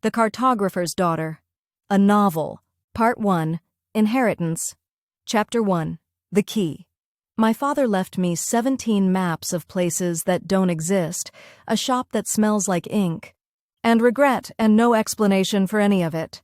The Cartographer's Daughter. A Novel. Part 1. Inheritance. Chapter 1. The Key. My father left me 17 maps of places that don't exist, a shop that smells like ink, and regret and no explanation for any of it.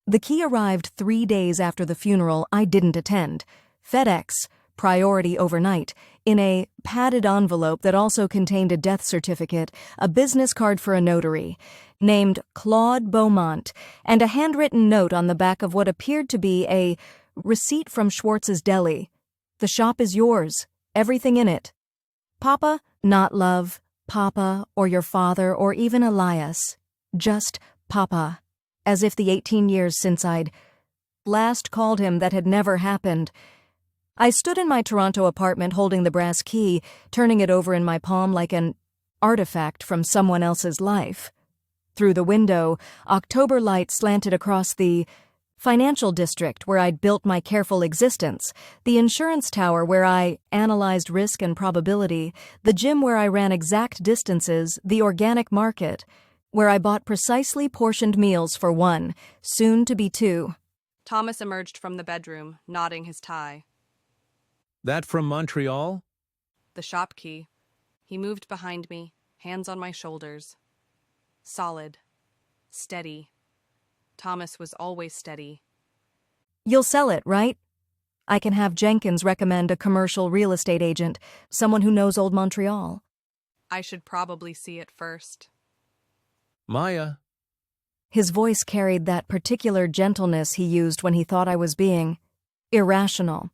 The key arrived 3 days after the funeral I didn't attend. FedEx, priority overnight, in a padded envelope that also contained a death certificate, a business card for a notary, named Claude Beaumont, and a handwritten note on the back of what appeared to be a receipt from Schwartz's Deli. The shop is yours, everything in it. Papa, not love, Papa, or your father, or even Elias. Just Papa. As if the 18 years since I'd last called him that had never happened. I stood in my Toronto apartment holding the brass key, turning it over in my palm like an artifact from someone else's life. Through the window, October light slanted across the financial district where I'd built my careful existence, the insurance tower where I analyzed risk and probability, the gym where I ran exact distances, the organic market, where I bought precisely portioned meals for one, soon to be two. Thomas emerged from the bedroom, nodding his tie. That from Montreal? The shop key. He moved behind me, hands on my shoulders. Solid. Steady. Thomas was always steady. You'll sell it, right? I can have Jenkins recommend a commercial real estate agent, someone who knows Old Montreal. I should probably see it first. Maya. His voice carried that particular gentleness he used when he thought I was being irrational.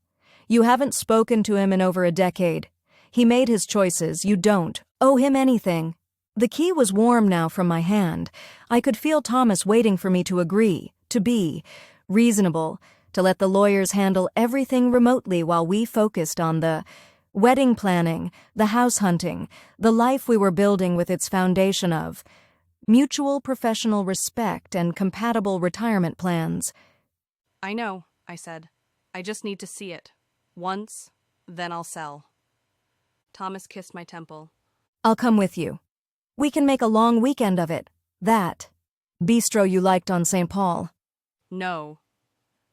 You haven't spoken to him in over a decade. He made his choices. You don't owe him anything. The key was warm now from my hand. I could feel Thomas waiting for me to agree, to be reasonable, to let the lawyers handle everything remotely while we focused on the wedding planning, the house hunting, the life we were building with its foundation of mutual professional respect and compatible retirement plans. I know, I said. I just need to see it. Once, then I'll sell. Thomas kissed my temple. I'll come with you. We can make a long weekend of it. That bistro you liked on St. Paul. No.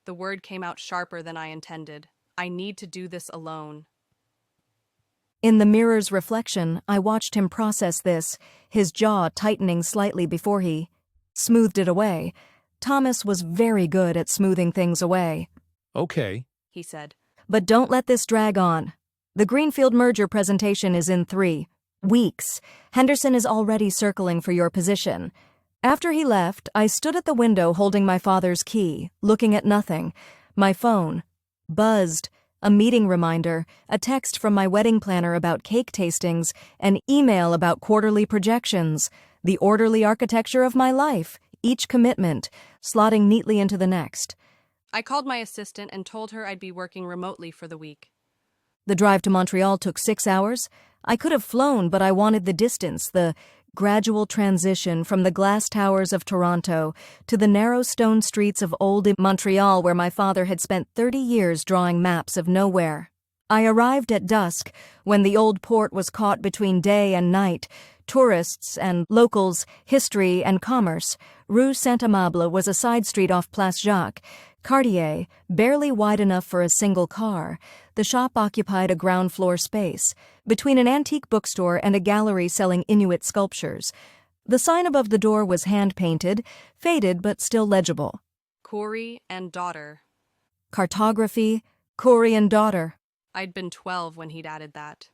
The word came out sharper than I intended. I need to do this alone. In the mirror's reflection, I watched him process this, his jaw tightening slightly before he smoothed it away. Thomas was very good at smoothing things away. Okay, He said. But don't let this drag on. The Greenfield merger presentation is in 3 weeks. Henderson is already circling for your position. After he left, I stood at the window holding my father's key, looking at nothing. My phone buzzed. A meeting reminder, a text from my wedding planner about cake tastings, an email about quarterly projections, the orderly architecture of my life, each commitment, slotting neatly into the next. I called my assistant and told her I'd be working remotely for the week. The drive to Montreal took 6 hours. I could have flown, but I wanted the distance, the gradual transition from the glass towers of Toronto to the narrow stone streets of Old Montreal where my father had spent 30 years drawing maps of nowhere. I arrived at dusk, when the old port was caught between day and night, tourists and locals, history and commerce. Rue Saint-Amable was a side street off Place Jacques. Cartier, barely wide enough for a single car. The shop occupied a ground-floor space, between an antique bookstore and a gallery selling Inuit sculptures. The sign above the door was hand-painted, faded but still legible. Khoury and daughter. Cartography, Khoury and daughter. I'd been 12 when he'd added that.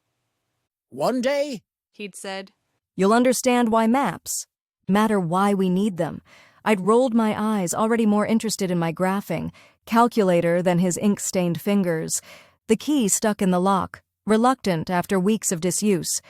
One day? He'd said. You'll understand why maps matter, why we need them. I'd rolled my eyes, already more interested in my graphing, calculator than his ink-stained fingers. The key stuck in the lock, reluctant after weeks of disuse.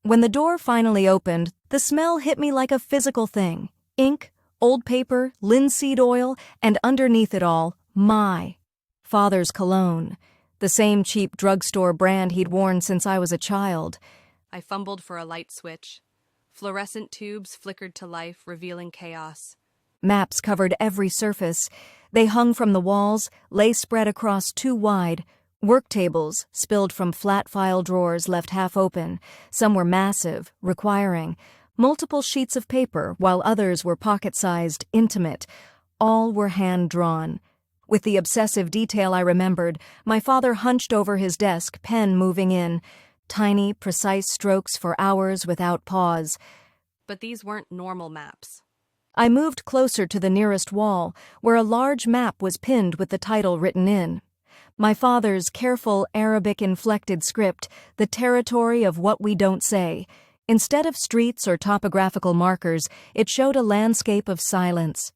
When the door finally opened, the smell hit me like a physical thing. Ink, old paper, linseed oil, and underneath it all, my father's cologne. The same cheap drugstore brand he'd worn since I was a child. I fumbled for a light switch. Fluorescent tubes flickered to life, revealing chaos. Maps covered every surface. They hung from the walls, lay spread across 2 wide. Work tables, spilled from flat file drawers left half open. Some were massive, requiring Multiple sheets of paper, while others were pocket-sized, intimate. All were hand-drawn. With the obsessive detail I remembered, my father hunched over his desk, pen moving in. Tiny, precise strokes for hours without pause. But these weren't normal maps. I moved closer to the nearest wall, where a large map was pinned with the title written in. My father's careful Arabic-inflected script, the territory of what we don't say. Instead of streets or topographical markers, it showed a landscape of silence.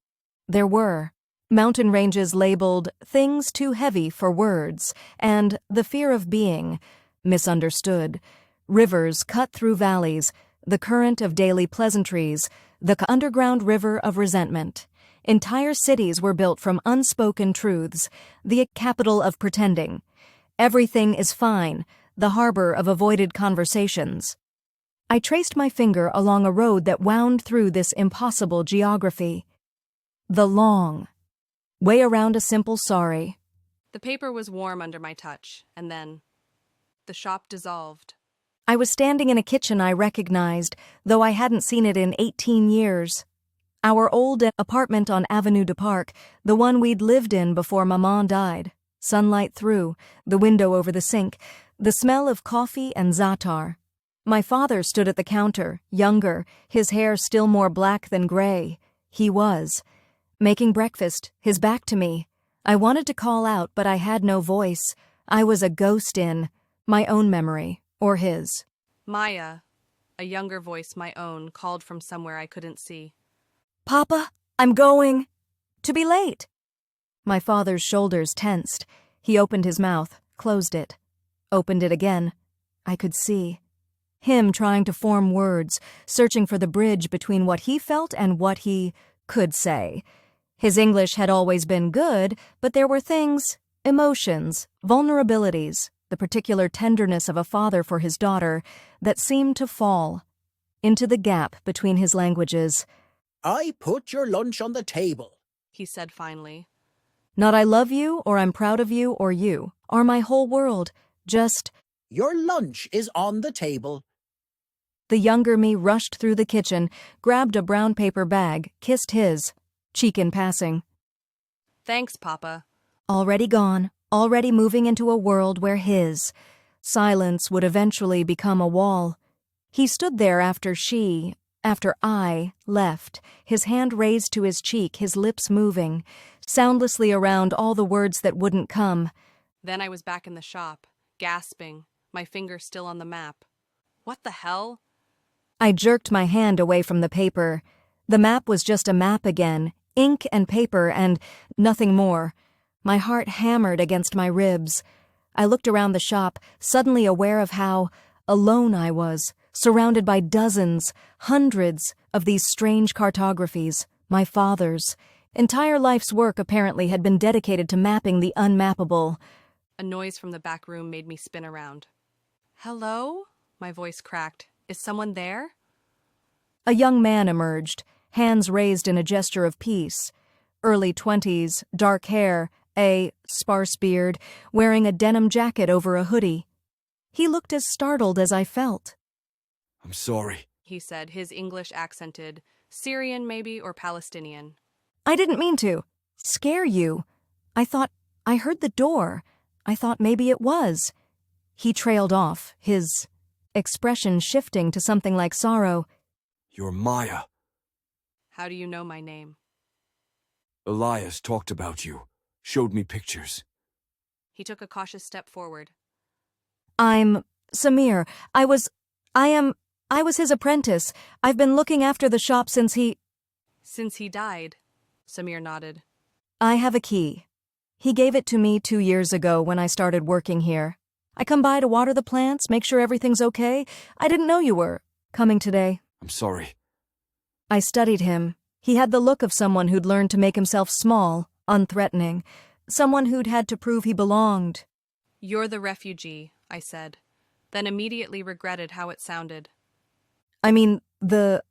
There were mountain ranges labeled "things too heavy for words" and "the fear of being" misunderstood. Rivers cut through valleys, the current of daily pleasantries, the underground river of resentment. Entire cities were built from unspoken truths, the capital of pretending. Everything is fine, the harbor of avoided conversations. I traced my finger along a road that wound through this impossible geography. The long way around a simple sorry. The paper was warm under my touch, and then the shop dissolved. I was standing in a kitchen I recognized, though I hadn't seen it in 18 years. Our old apartment on Avenue du Parc, the one we'd lived in before Maman died. Sunlight through, the window over the sink, the smell of coffee and za'atar. My father stood at the counter, younger, his hair still more black than gray. He was making breakfast, his back to me. I wanted to call out, but I had no voice. I was a ghost in my own memory, or his. Maya, a younger voice, my own, called from somewhere I couldn't see. "Papa, I'm going to be late." My father's shoulders tensed. He opened his mouth, closed it, opened it again. I could see him trying to form words, searching for the bridge between what he felt and what he could say. His English had always been good, but there were things, emotions, vulnerabilities, the particular tenderness of a father for his daughter, that seemed to fall into the gap between his languages. I put your lunch on the table, He said finally. Not "I love you" or "I'm proud of you" or "you" are my whole world, just Your lunch is on the table. the younger me rushed through the kitchen, grabbed a brown paper bag, kissed his cheek in passing. Thanks, Papa. Already gone, already moving into a world where his silence would eventually become a wall. He stood there after I left, his hand raised to his cheek, his lips moving, soundlessly around all the words that wouldn't come. Then I was back in the shop, gasping, my finger still on the map. What the hell? I jerked my hand away from the paper. The map was just a map again, ink and paper and nothing more. My heart hammered against my ribs. I looked around the shop, suddenly aware of how alone I was, surrounded by dozens, hundreds of these strange cartographies, my father's. Entire life's work apparently had been dedicated to mapping the unmappable. A noise from the back room made me spin around. Hello? My voice cracked. Is someone there? A young man emerged, hands raised in a gesture of peace. Early 20s, dark hair, a sparse beard, wearing a denim jacket over a hoodie. He looked as startled as I felt. I'm sorry, He said, his English accented, Syrian maybe, or Palestinian. I didn't mean to scare you. I thought I heard the door. I thought maybe it was. He trailed off, his expression shifting to something like sorrow. You're Maya. How do you know my name? Elias talked about you, showed me pictures. He took a cautious step forward. I'm Samir. I was his apprentice. I've been looking after the shop since he died, Samir nodded. I have a key. He gave it to me 2 years ago when I started working here. I come by to water the plants, make sure everything's okay. I didn't know you were coming today. I'm sorry. I studied him. He had the look of someone who'd learned to make himself small, unthreatening. Someone who'd had to prove he belonged. You're the refugee, I said, then immediately regretted how it sounded. I mean, the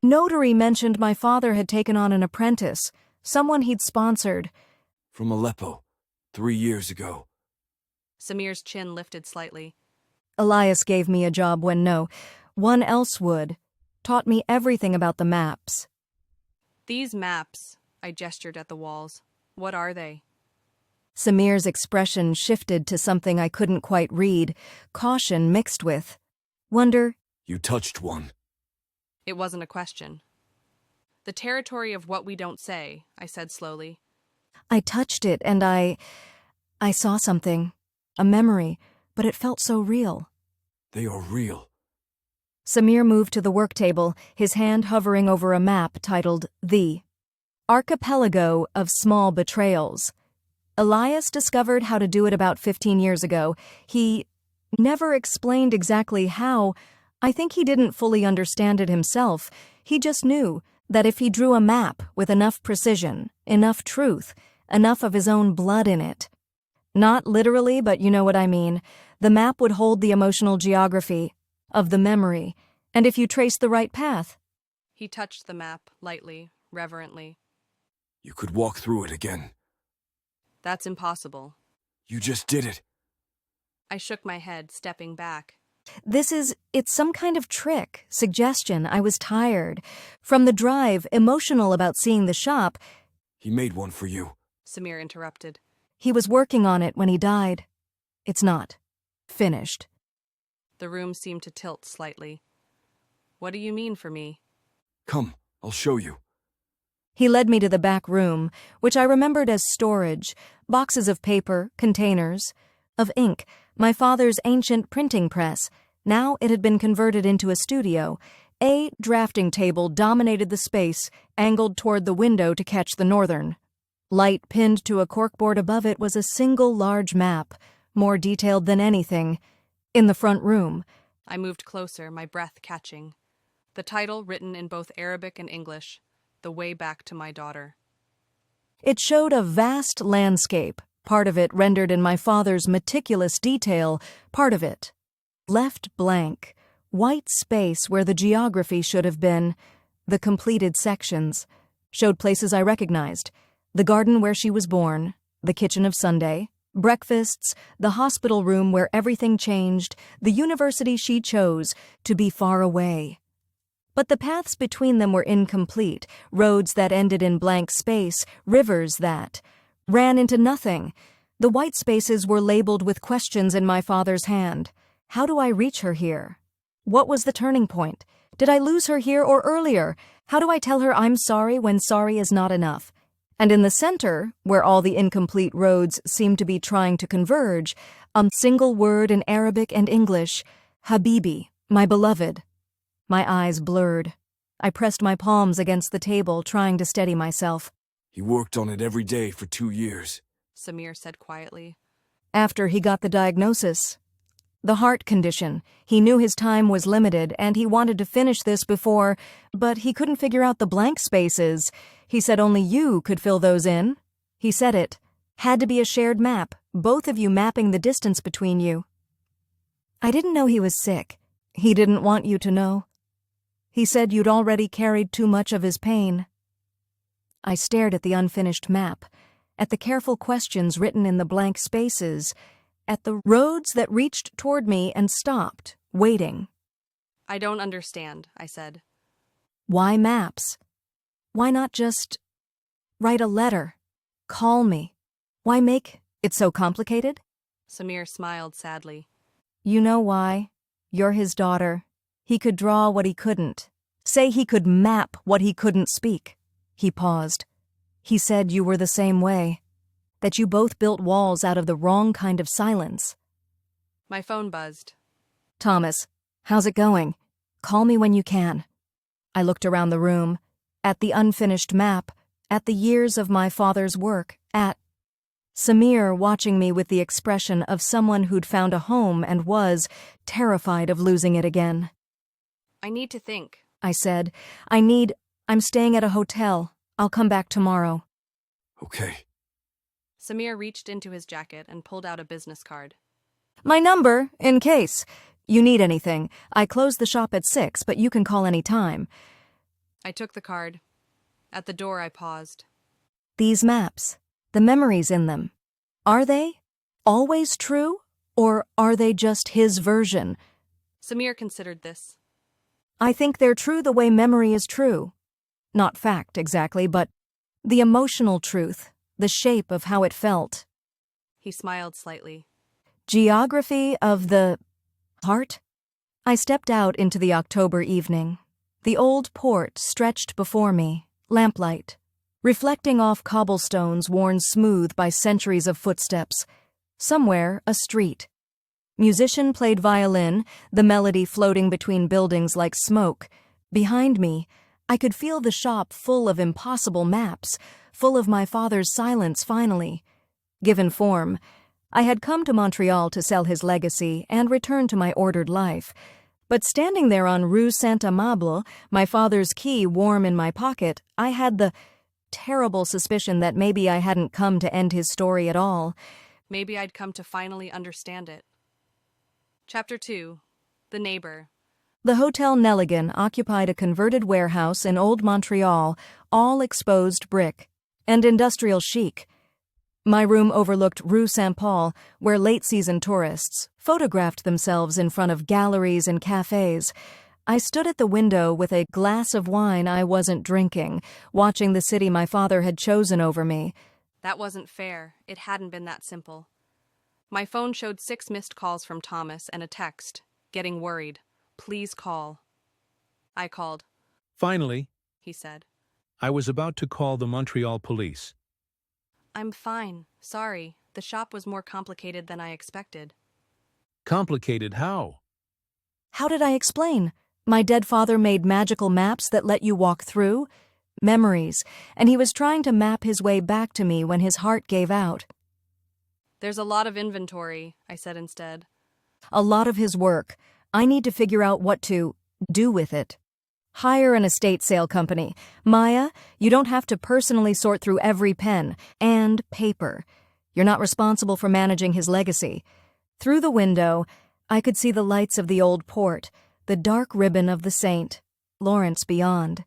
notary mentioned my father had taken on an apprentice, someone he'd sponsored. From Aleppo, 3 years ago. Samir's chin lifted slightly. Elias gave me a job when no one else would. taught me everything about the maps. These maps, I gestured at the walls. What are they? Samir's expression shifted to something I couldn't quite read, caution mixed with wonder. You touched one. It wasn't a question. The territory of what we don't say, I said slowly. I touched it and I saw something, a memory, but it felt so real. They are real. Samir moved to the work table, his hand hovering over a map titled The Archipelago of Small Betrayals. Elias discovered how to do it about 15 years ago. He never explained exactly how. I think he didn't fully understand it himself. He just knew that if he drew a map with enough precision, enough truth, enough of his own blood in it. Not literally, but you know what I mean. The map would hold the emotional geography of the memory, and if you trace the right path. He touched the map, lightly, reverently. You could walk through it again. That's impossible. You just did it. I shook my head, stepping back. It's some kind of trick, suggestion. I was tired. From the drive, emotional about seeing the shop. He made one for you. Samir interrupted. He was working on it when he died. It's not finished. The room seemed to tilt slightly. What do you mean for me? Come, I'll show you. He led me to the back room, which I remembered as storage, boxes of paper, containers, of ink, my father's ancient printing press. Now it had been converted into a studio. A drafting table dominated the space, angled toward the window to catch the northern. Light pinned to a corkboard above it was a single large map, more detailed than anything. In the front room. I moved closer, my breath catching. The title written in both Arabic and English, The Way Back to My Daughter. It showed a vast landscape, part of it rendered in my father's meticulous detail, part of it left blank, white space where the geography should have been. The completed sections showed places I recognized, the garden where she was born, the kitchen of Sunday, breakfasts, the hospital room where everything changed, the university she chose, to be far away. But the paths between them were incomplete, roads that ended in blank space, rivers that ran into nothing. The white spaces were labeled with questions in my father's hand. How do I reach her here? What was the turning point? Did I lose her here or earlier? How do I tell her I'm sorry when sorry is not enough? And in the center, where all the incomplete roads seemed to be trying to converge, a single word in Arabic and English, Habibi, my beloved. My eyes blurred. I pressed my palms against the table, trying to steady myself. He worked on it every day for 2 years. Samir said quietly. After he got the diagnosis. The heart condition. He knew his time was limited, and he wanted to finish this before, but he couldn't figure out the blank spaces. He said only you could fill those in. He said it. Had to be a shared map, both of you mapping the distance between you. I didn't know he was sick. He didn't want you to know. He said you'd already carried too much of his pain. I stared at the unfinished map, at the careful questions written in the blank spaces, at the roads that reached toward me and stopped, waiting. I don't understand, I said. Why maps? Why not just write a letter? Call me. Why make it so complicated? Samir smiled sadly. You know why. You're his daughter. He could draw what he couldn't. Say he could map what he couldn't speak. He paused. He said you were the same way. That you both built walls out of the wrong kind of silence. My phone buzzed. Thomas, how's it going? Call me when you can. I looked around the room, at the unfinished map, at the years of my father's work, at Samir watching me with the expression of someone who'd found a home and was terrified of losing it again. I need to think, I said. I'm staying at a hotel. I'll come back tomorrow. Okay. Samir reached into his jacket and pulled out a business card. My number, in case you need anything. I close the shop at 6, but you can call any time. I took the card. At the door, I paused. These maps, the memories in them, are they always true, or are they just his version? Samir considered this. I think they're true the way memory is true. Not fact, exactly, but the emotional truth, the shape of how it felt. He smiled slightly. Geography of the heart? I stepped out into the October evening. The old port stretched before me, lamplight, reflecting off cobblestones worn smooth by centuries of footsteps. Somewhere, a street. Musician played violin, the melody floating between buildings like smoke. Behind me, I could feel the shop full of impossible maps, full of my father's silence finally. Given form, I had come to Montreal to sell his legacy and return to my ordered life. But standing there on Rue Saint-Amable, my father's key warm in my pocket, I had the terrible suspicion that maybe I hadn't come to end his story at all. Maybe I'd come to finally understand it. Chapter 2. The Neighbor. The Hotel Nelligan occupied a converted warehouse in Old Montreal, all exposed brick, and industrial chic. My room overlooked Rue Saint-Paul, where late-season tourists photographed themselves in front of galleries and cafes. I stood at the window with a glass of wine I wasn't drinking, watching the city my father had chosen over me. That wasn't fair. It hadn't been that simple. My phone showed 6 missed calls from Thomas and a text. Getting worried. Please call. I called. Finally, He said. I was about to call the Montreal police. I'm fine. Sorry. The shop was more complicated than I expected. Complicated how? How did I explain? My dead father made magical maps that let you walk through? Memories, and he was trying to map his way back to me when his heart gave out. There's a lot of inventory, I said instead. A lot of his work. I need to figure out what to do with it. Hire an estate sale company. Maya, you don't have to personally sort through every pen and paper. You're not responsible for managing his legacy. Through the window, I could see the lights of the old port, the dark ribbon of the Saint, Lawrence beyond.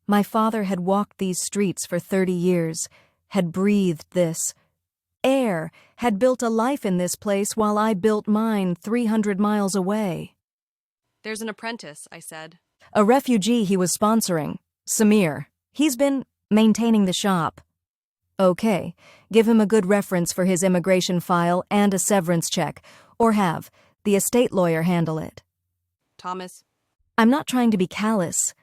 My father had walked these streets for 30 years, had breathed this air, had built a life in this place while I built mine 300 miles away. There's an apprentice, I said. A refugee he was sponsoring, Samir. He's been maintaining the shop. Okay, give him a good reference for his immigration file and a severance check, or have the estate lawyer handle it. Thomas. I'm not trying to be callous.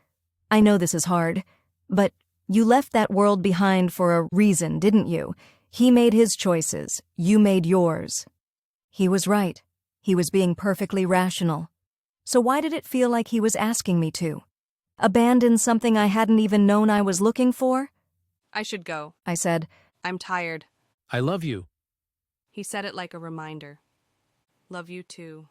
I know this is hard, but you left that world behind for a reason, didn't you? He made his choices. You made yours. He was right. He was being perfectly rational. So why did it feel like he was asking me to? Abandon something I hadn't even known I was looking for? I should go, I said. I'm tired. I love you. He said it like a reminder. Love you too.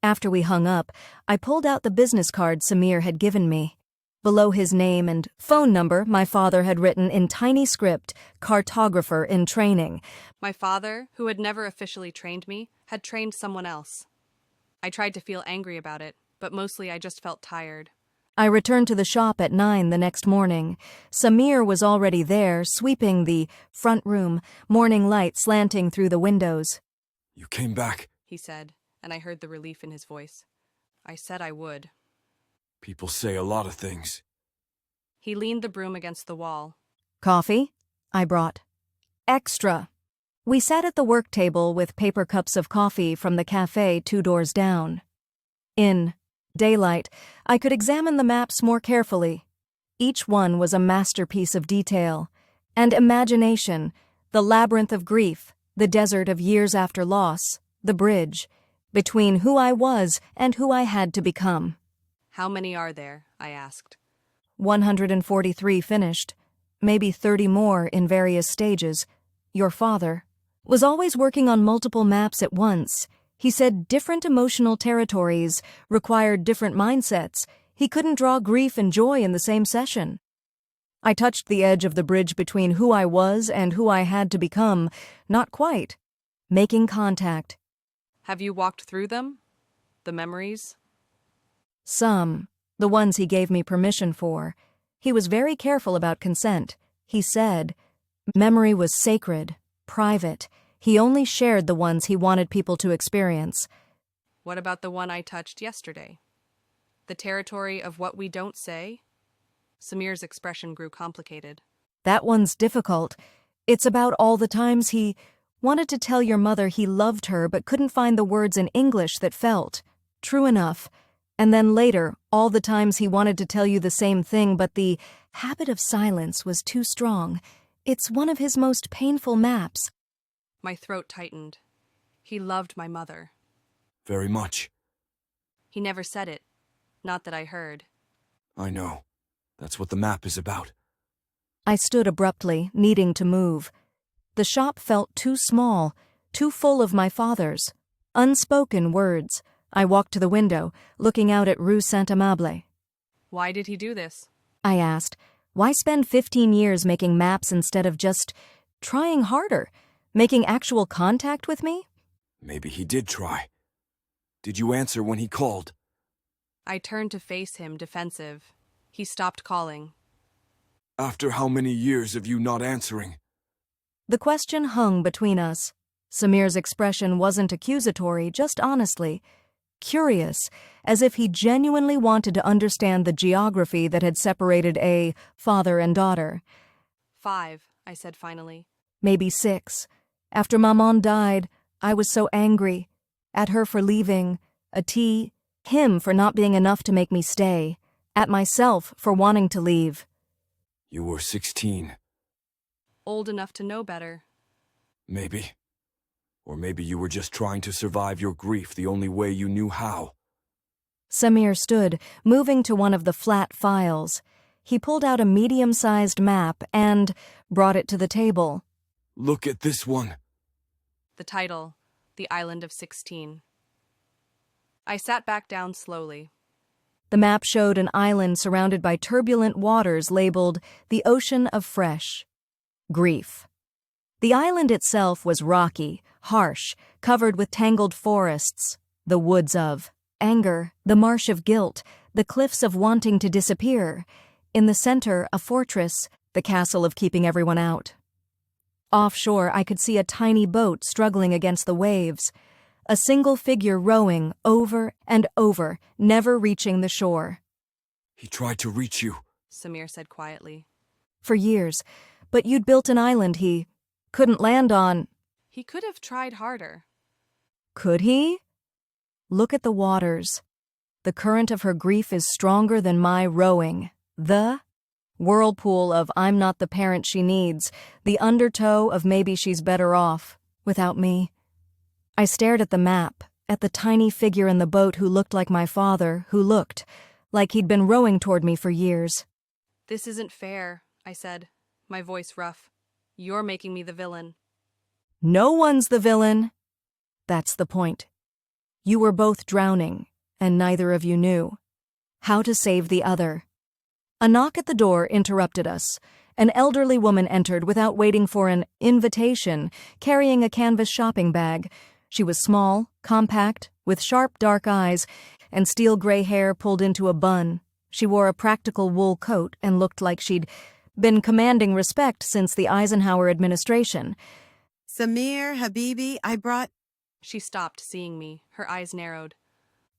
After we hung up, I pulled out the business card Samir had given me. Below his name and phone number, my father had written in tiny script, Cartographer in training. My father, who had never officially trained me, had trained someone else. I tried to feel angry about it, but mostly I just felt tired. I returned to the shop at 9 the next morning. Samir was already there, sweeping the front room, morning light slanting through the windows. You came back. He said, and I heard the relief in his voice. I said I would. People say a lot of things. He leaned the broom against the wall. Coffee? I brought. Extra. We sat at the work table with paper cups of coffee from the cafe 2 doors down. In daylight, I could examine the maps more carefully. Each one was a masterpiece of detail. And imagination, the labyrinth of grief, the desert of years after loss, the bridge, between who I was and who I had to become. How many are there? I asked. 143 finished, maybe 30 more in various stages. Your father was always working on multiple maps at once. He said different emotional territories required different mindsets. He couldn't draw grief and joy in the same session. I touched the edge of the bridge between who I was and who I had to become, not quite. Making contact. Have you walked through them? The memories? Some, the ones he gave me permission for. He was very careful about consent. He said, memory was sacred, private. He only shared the ones he wanted people to experience. What about the one I touched yesterday? The territory of what we don't say? Samir's expression grew complicated. That one's difficult. It's about all the times he wanted to tell your mother he loved her but couldn't find the words in English that felt true enough. And then later, all the times he wanted to tell you the same thing, but the habit of silence was too strong. It's one of his most painful maps. My throat tightened. He loved my mother. Very much. He never said it. Not that I heard. I know. That's what the map is about. I stood abruptly, needing to move. The shop felt too small, too full of my father's unspoken words. I walked to the window, looking out at Rue Saint-Amable. Why did he do this? I asked, why spend 15 years making maps instead of just trying harder, making actual contact with me? Maybe he did try. Did you answer when he called? I turned to face him, defensive. He stopped calling. After how many years of you not answering? The question hung between us. Samir's expression wasn't accusatory, just honestly curious, as if he genuinely wanted to understand the geography that had separated a father and daughter. 5, I said finally. Maybe 6. After Maman died, I was so angry. At her for leaving, him for not being enough to make me stay, at myself for wanting to leave. You were 16. Old enough to know better. Maybe. Or maybe you were just trying to survive your grief the only way you knew how. Samir stood, moving to one of the flat files. He pulled out a medium-sized map and brought it to the table. Look at this one. The title, The Island of 16. I sat back down slowly. The map showed an island surrounded by turbulent waters labeled the Ocean of Fresh Grief. The island itself was rocky, harsh, covered with tangled forests, the woods of anger, the marsh of guilt, the cliffs of wanting to disappear. In the center, a fortress, the castle of keeping everyone out. Offshore, I could see a tiny boat struggling against the waves, a single figure rowing over and over, never reaching the shore. He tried to reach you. Samir said quietly. For years, but you'd built an island he couldn't land on. He could have tried harder. Could he? Look at the waters. The current of her grief is stronger than my rowing. The whirlpool of I'm not the parent she needs, the undertow of maybe she's better off without me. I stared at the map, at the tiny figure in the boat who looked like my father, who looked like he'd been rowing toward me for years. This isn't fair, I said, my voice rough. You're making me the villain. No one's the villain. That's the point. You were both drowning, and neither of you knew how to save the other. A knock at the door interrupted us. An elderly woman entered without waiting for an invitation, carrying a canvas shopping bag. She was small, compact, with sharp dark eyes, and steel gray hair pulled into a bun. She wore a practical wool coat and looked like she'd been commanding respect since the Eisenhower administration. Samir, Habibi, I brought... She stopped, seeing me. Her eyes narrowed.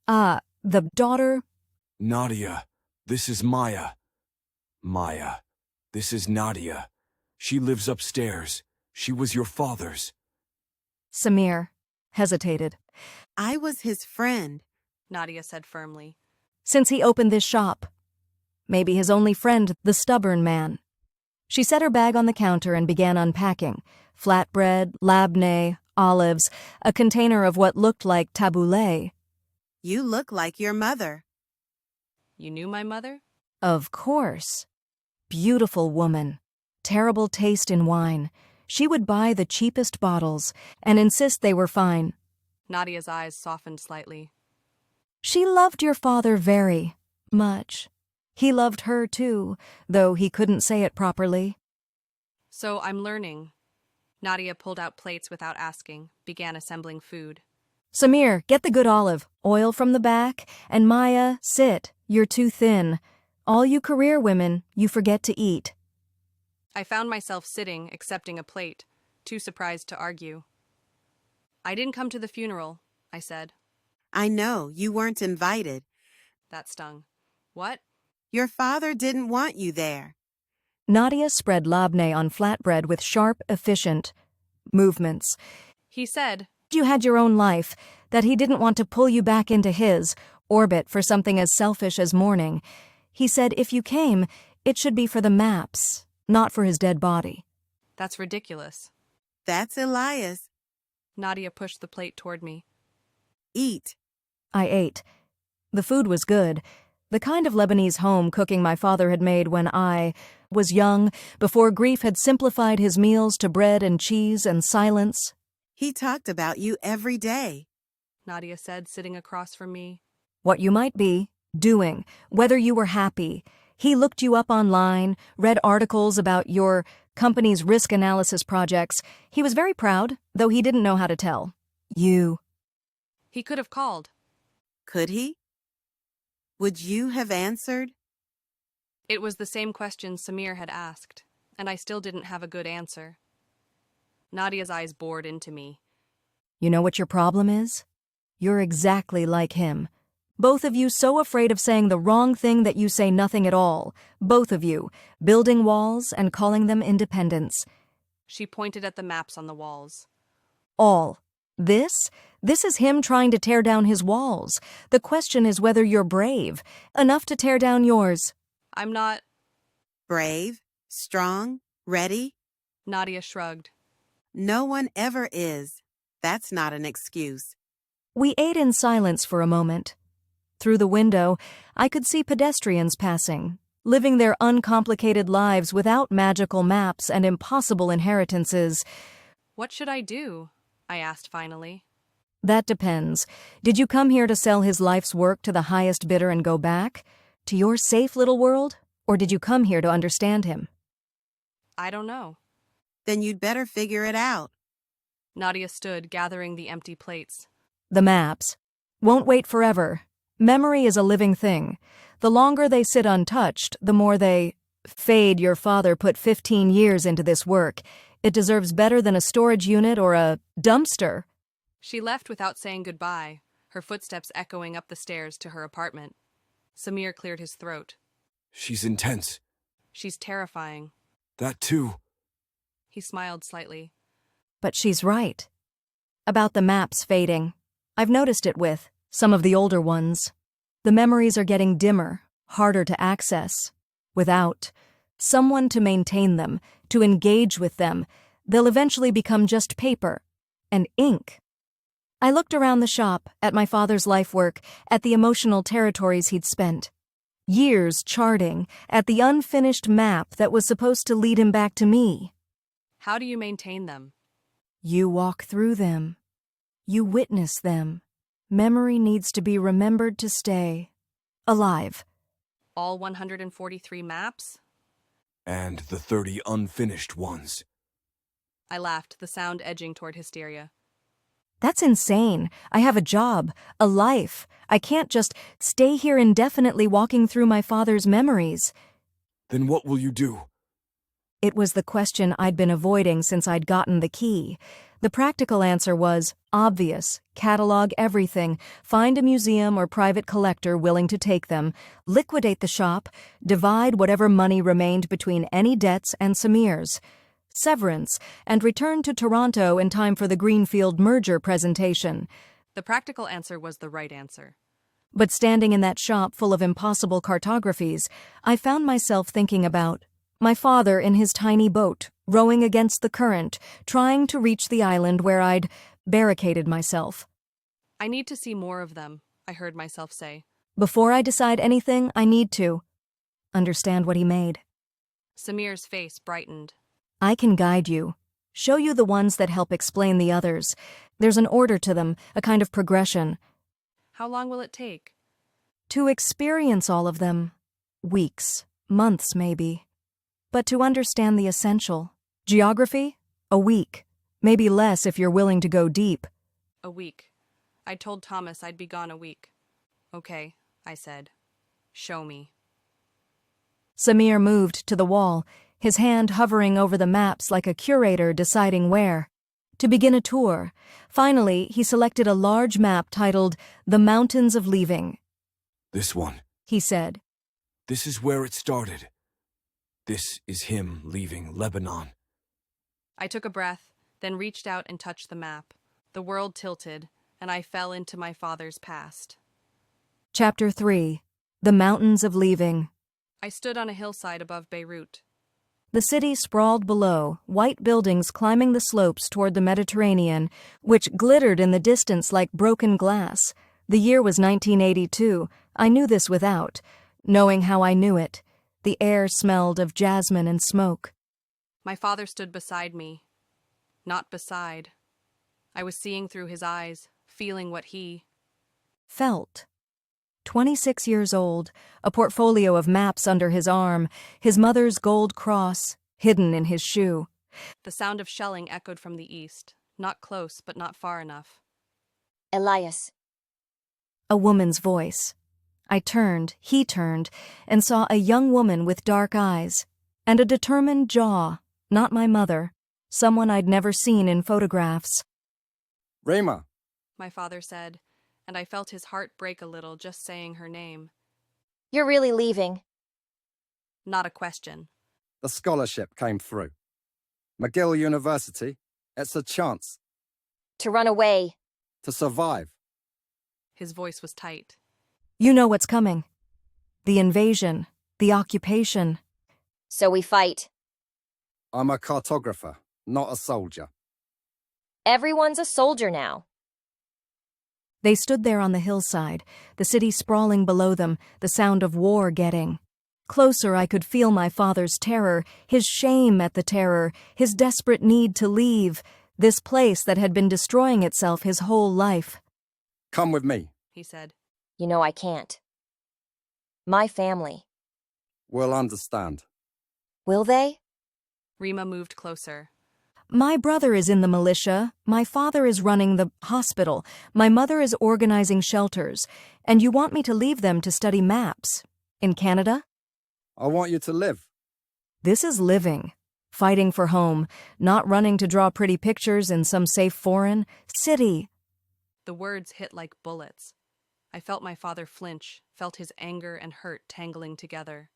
The daughter? Nadia, this is Maya. Maya, this is Nadia. She lives upstairs. She was your father's. Samir hesitated. I was his friend. Nadia said firmly. Since he opened this shop. Maybe his only friend, the stubborn man. She set her bag on the counter and began unpacking. Flatbread, labneh, olives, a container of what looked like tabbouleh. You look like your mother. You knew my mother? Of course. Beautiful woman. Terrible taste in wine. She would buy the cheapest bottles and insist they were fine. Nadia's eyes softened slightly. She loved your father very much. He loved her too, though he couldn't say it properly. So I'm learning. Nadia pulled out plates without asking, began assembling food. Samir, get the good olive, oil from the back, and Maya, sit. You're too thin. All you career women, you forget to eat. I found myself sitting, accepting a plate, too surprised to argue. I didn't come to the funeral, I said. I know, you weren't invited. That stung. What? Your father didn't want you there. Nadia spread labneh on flatbread with sharp, efficient movements. He said, You had your own life, that he didn't want to pull you back into his orbit for something as selfish as mourning. He said if you came, it should be for the maps, not for his dead body. That's ridiculous. That's Elias. Nadia pushed the plate toward me. Eat. I ate. The food was good, the kind of Lebanese home cooking my father had made when I was young, before grief had simplified his meals to bread and cheese and silence. He talked about you every day. Nadia said, sitting across from me. What you might be doing, whether you were happy. He looked you up online, read articles about your company's risk analysis projects. He was very proud, though he didn't know how to tell. You. He could have called. Could he? Would you have answered? It was the same question Samir had asked, and I still didn't have a good answer. Nadia's eyes bored into me. You know what your problem is? You're exactly like him. Both of you so afraid of saying the wrong thing that you say nothing at all. Both of you, building walls and calling them independence. She pointed at the maps on the walls. All. This is him trying to tear down his walls. The question is whether you're brave enough to tear down yours. I'm not. Brave, strong, ready? Nadia shrugged. No one ever is. That's not an excuse. We ate in silence for a moment. Through the window, I could see pedestrians passing, living their uncomplicated lives without magical maps and impossible inheritances. What should I do? I asked finally. That depends. Did you come here to sell his life's work to the highest bidder and go back? To your safe little world? Or did you come here to understand him? I don't know. Then you'd better figure it out. Nadia stood, gathering the empty plates. The maps. Won't wait forever. Memory is a living thing. The longer they sit untouched, the more they fade. Your father put 15 years into this work. It deserves better than a storage unit or a dumpster. She left without saying goodbye, her footsteps echoing up the stairs to her apartment. Samir cleared his throat. She's intense. She's terrifying. That too. He smiled slightly. But she's right. About the maps fading. I've noticed it with some of the older ones. The memories are getting dimmer, harder to access. Without someone to maintain them, to engage with them, they'll eventually become just paper and ink. I looked around the shop, at my father's life work, at the emotional territories he'd spent. Years charting, at the unfinished map that was supposed to lead him back to me. How do you maintain them? You walk through them. You witness them. Memory needs to be remembered to stay alive. All 143 maps? And the 30 unfinished ones. I laughed, the sound edging toward hysteria. That's insane. I have a job, a life. I can't just stay here indefinitely walking through my father's memories. Then what will you do? It was the question I'd been avoiding since I'd gotten the key. The practical answer was obvious. Catalog everything, find a museum or private collector willing to take them, liquidate the shop, divide whatever money remained between any debts and Samir's, severance, and return to Toronto in time for the Greenfield merger presentation. The practical answer was the right answer. But standing in that shop full of impossible cartographies, I found myself thinking about my father in his tiny boat, rowing against the current, trying to reach the island where I'd barricaded myself. I need to see more of them, I heard myself say. Before I decide anything, I need to understand what he made. Samir's face brightened. I can guide you, show you the ones that help explain the others. There's an order to them, a kind of progression. How long will it take? To experience all of them. Weeks, months maybe. But to understand the essential. Geography? A week. Maybe less if you're willing to go deep. A week. I told Thomas I'd be gone a week. Okay, I said. Show me. Samir moved to the wall, his hand hovering over the maps like a curator deciding where to begin a tour. Finally, he selected a large map titled The Mountains of Leaving. This one. he said. This is where it started. This is him leaving Lebanon. I took a breath, then reached out and touched the map. The world tilted, and I fell into my father's past. Chapter 3. The Mountains of Leaving. I stood on a hillside above Beirut. The city sprawled below, white buildings climbing the slopes toward the Mediterranean, which glittered in the distance like broken glass. The year was 1982. I knew this without knowing how I knew it. The air smelled of jasmine and smoke. My father stood beside me. Not beside. I was seeing through his eyes, feeling what he Felt. 26 years old, a portfolio of maps under his arm, his mother's gold cross hidden in his shoe. The sound of shelling echoed from the east, not close but not far enough. Elias. A woman's voice. I turned, he turned, and saw a young woman with dark eyes and a determined jaw, not my mother, someone I'd never seen in photographs. Rima. My father said, and I felt his heart break a little just saying her name. You're really leaving. Not a question. The scholarship came through. McGill University. It's a chance To run away. to survive. His voice was tight. You know what's coming. The invasion, the occupation. So we fight. I'm a cartographer, not a soldier. Everyone's a soldier now. They stood there on the hillside, the city sprawling below them, the sound of war getting. Closer, I could feel my father's terror, his shame at the terror, his desperate need to leave, this place that had been destroying itself his whole life. Come with me. He said. You know I can't. My family. We'll understand. Will they? Rima moved closer. My brother is in the militia, my father is running the hospital, my mother is organizing shelters, and you want me to leave them to study maps. In Canada? I want you to live. This is living. Fighting for home, not running to draw pretty pictures in some safe foreign city. The words hit like bullets. I felt my father flinch, felt his anger and hurt tangling together.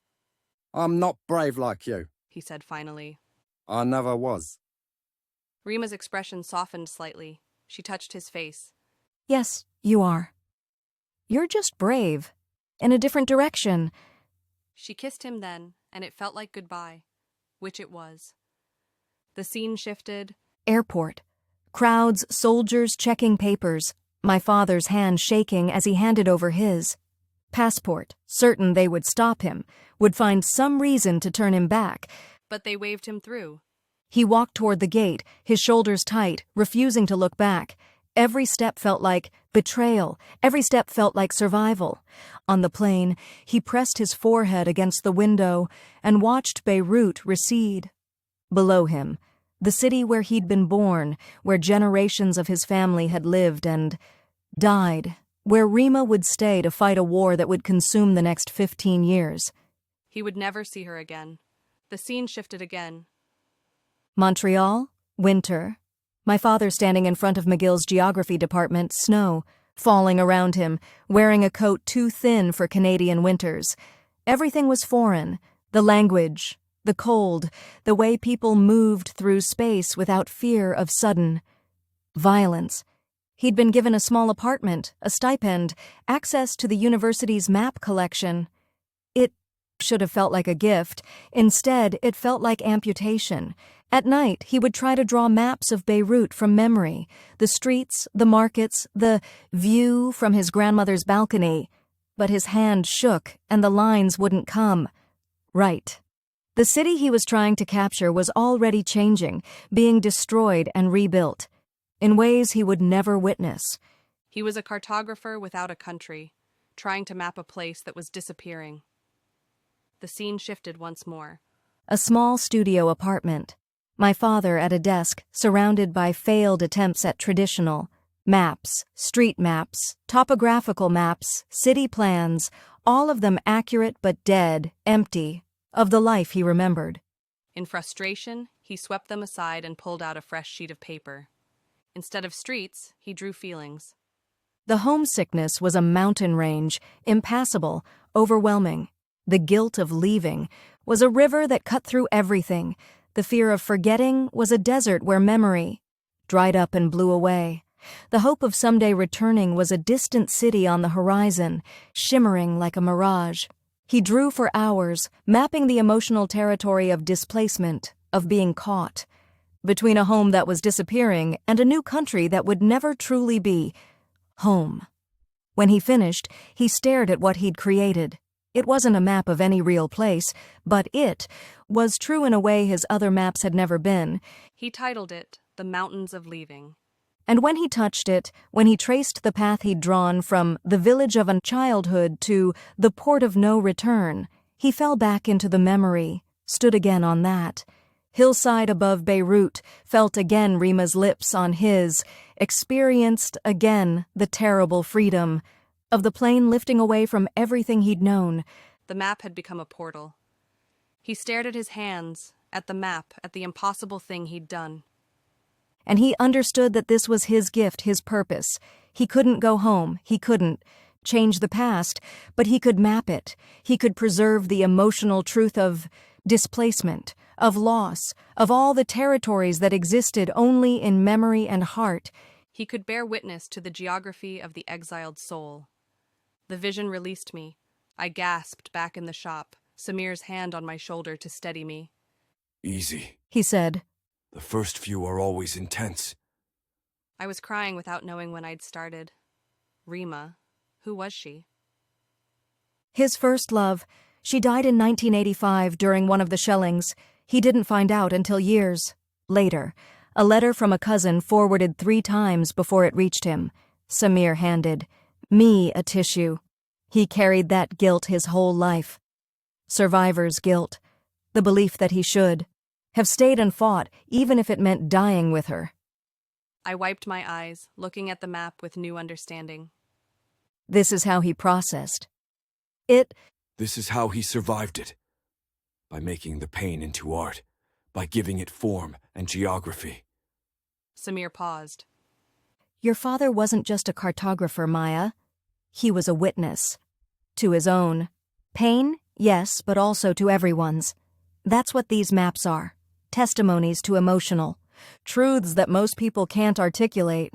I'm not brave like you. He said finally. I never was. Rima's expression softened slightly. She touched his face. Yes, you are. You're just brave. In a different direction. She kissed him then, and it felt like goodbye, which it was. The scene shifted. Airport. Crowds, soldiers checking papers. My father's hand shaking as he handed over his. Passport, certain they would stop him, would find some reason to turn him back. But they waved him through. He walked toward the gate, his shoulders tight, refusing to look back. Every step felt like betrayal. Every step felt like survival. On the plane, he pressed his forehead against the window and watched Beirut recede. Below him, the city where he'd been born, where generations of his family had lived and died, where Rima would stay to fight a war that would consume the next 15 years. He would never see her again. The scene shifted again. Montreal, winter. My father standing in front of McGill's geography department, snow, falling around him, wearing a coat too thin for Canadian winters. Everything was foreign. The language, the cold, the way people moved through space without fear of sudden violence. He'd been given a small apartment, a stipend, access to the university's map collection. It should have felt like a gift. Instead, it felt like amputation. At night, he would try to draw maps of Beirut from memory, the streets, the markets, the view from his grandmother's balcony. But his hand shook, and the lines wouldn't come. Right. The city he was trying to capture was already changing, being destroyed and rebuilt, in ways he would never witness. He was a cartographer without a country, trying to map a place that was disappearing. The scene shifted once more. A small studio apartment. My father at a desk, surrounded by failed attempts at traditional maps, street maps, topographical maps, city plans, all of them accurate but dead, empty, of the life he remembered. In frustration, he swept them aside and pulled out a fresh sheet of paper. Instead of streets, he drew feelings. The homesickness was a mountain range, impassable, overwhelming. The guilt of leaving was a river that cut through everything. The fear of forgetting was a desert where memory dried up and blew away. The hope of someday returning was a distant city on the horizon, shimmering like a mirage. He drew for hours, mapping the emotional territory of displacement, of being caught, between a home that was disappearing and a new country that would never truly be home. When he finished, he stared at what he'd created. It wasn't a map of any real place, but it was true in a way his other maps had never been. He titled it The Mountains of Leaving. And when he touched it, when he traced the path he'd drawn from the village of a childhood to the port of no return, he fell back into the memory, stood again on that. Hillside above Beirut, felt again Rima's lips on his, experienced again the terrible freedom of the plane lifting away from everything he'd known. The map had become a portal. He stared at his hands, at the map, at the impossible thing he'd done. And he understood that this was his gift, his purpose. He couldn't go home, he couldn't change the past, but he could map it. He could preserve the emotional truth of displacement, of loss, of all the territories that existed only in memory and heart. He could bear witness to the geography of the exiled soul. The vision released me. I gasped back in the shop, Samir's hand on my shoulder to steady me. Easy, He said. The first few are always intense. I was crying without knowing when I'd started. Rima, who was she? His first love. She died in 1985 during one of the shellings. He didn't find out until years later. A letter from a cousin forwarded 3 times before it reached him. Samir handed me a tissue. He carried that guilt his whole life. Survivor's guilt. The belief that he should have stayed and fought, even if it meant dying with her. I wiped my eyes, looking at the map with new understanding. This is how he processed it. This is how he survived it. By making the pain into art. By giving it form and geography. Samir paused. Your father wasn't just a cartographer, Maya. He was a witness. To his own pain, yes, but also to everyone's. That's what these maps are. Testimonies to emotional truths that most people can't articulate.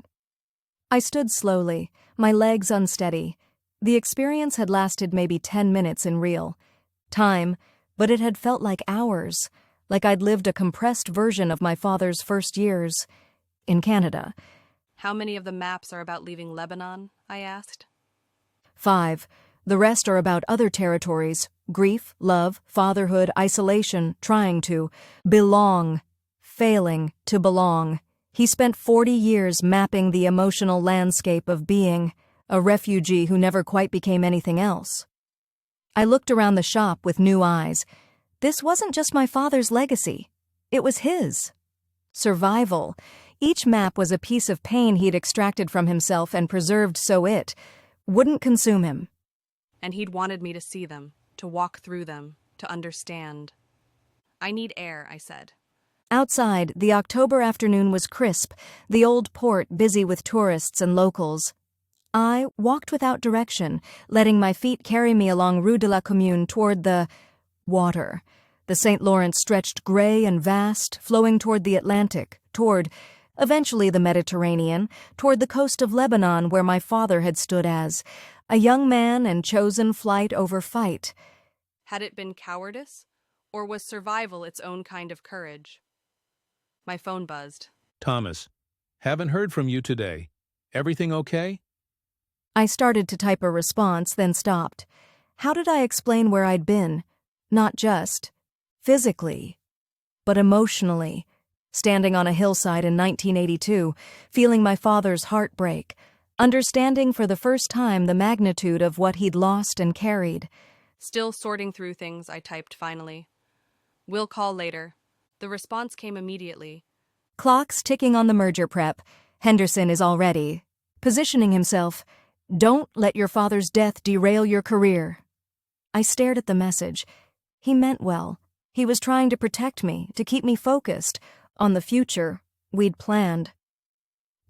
I stood slowly, my legs unsteady. The experience had lasted maybe 10 minutes in real time, but it had felt like hours, like I'd lived a compressed version of my father's first years in Canada. How many of the maps are about leaving Lebanon? I asked. 5. The rest are about other territories: grief, love, fatherhood, isolation, trying to belong, failing to belong. He spent 40 years mapping the emotional landscape of being a refugee who never quite became anything else. I looked around the shop with new eyes. This wasn't just my father's legacy. It was his. Survival. Each map was a piece of pain he'd extracted from himself and preserved so it wouldn't consume him. And he'd wanted me to see them, to walk through them, to understand. I need air, I said. Outside, the October afternoon was crisp, the old port busy with tourists and locals. I walked without direction, letting my feet carry me along Rue de la Commune toward the water. The St. Lawrence stretched gray and vast, flowing toward the Atlantic, toward, eventually the Mediterranean, toward the coast of Lebanon where my father had stood as a young man and chosen flight over fight. Had it been cowardice, or was survival its own kind of courage? My phone buzzed. Thomas, haven't heard from you today. Everything okay? I started to type a response, then stopped. How did I explain where I'd been? Not just physically, but emotionally. Standing on a hillside in 1982, feeling my father's heart break, understanding for the first time the magnitude of what he'd lost and carried. Still sorting through things, I typed finally. We'll call later. The response came immediately. Clocks ticking on the merger prep. Henderson is all ready. Positioning himself. Don't let your father's death derail your career. I stared at the message. He meant well. He was trying to protect me, to keep me focused on the future we'd planned.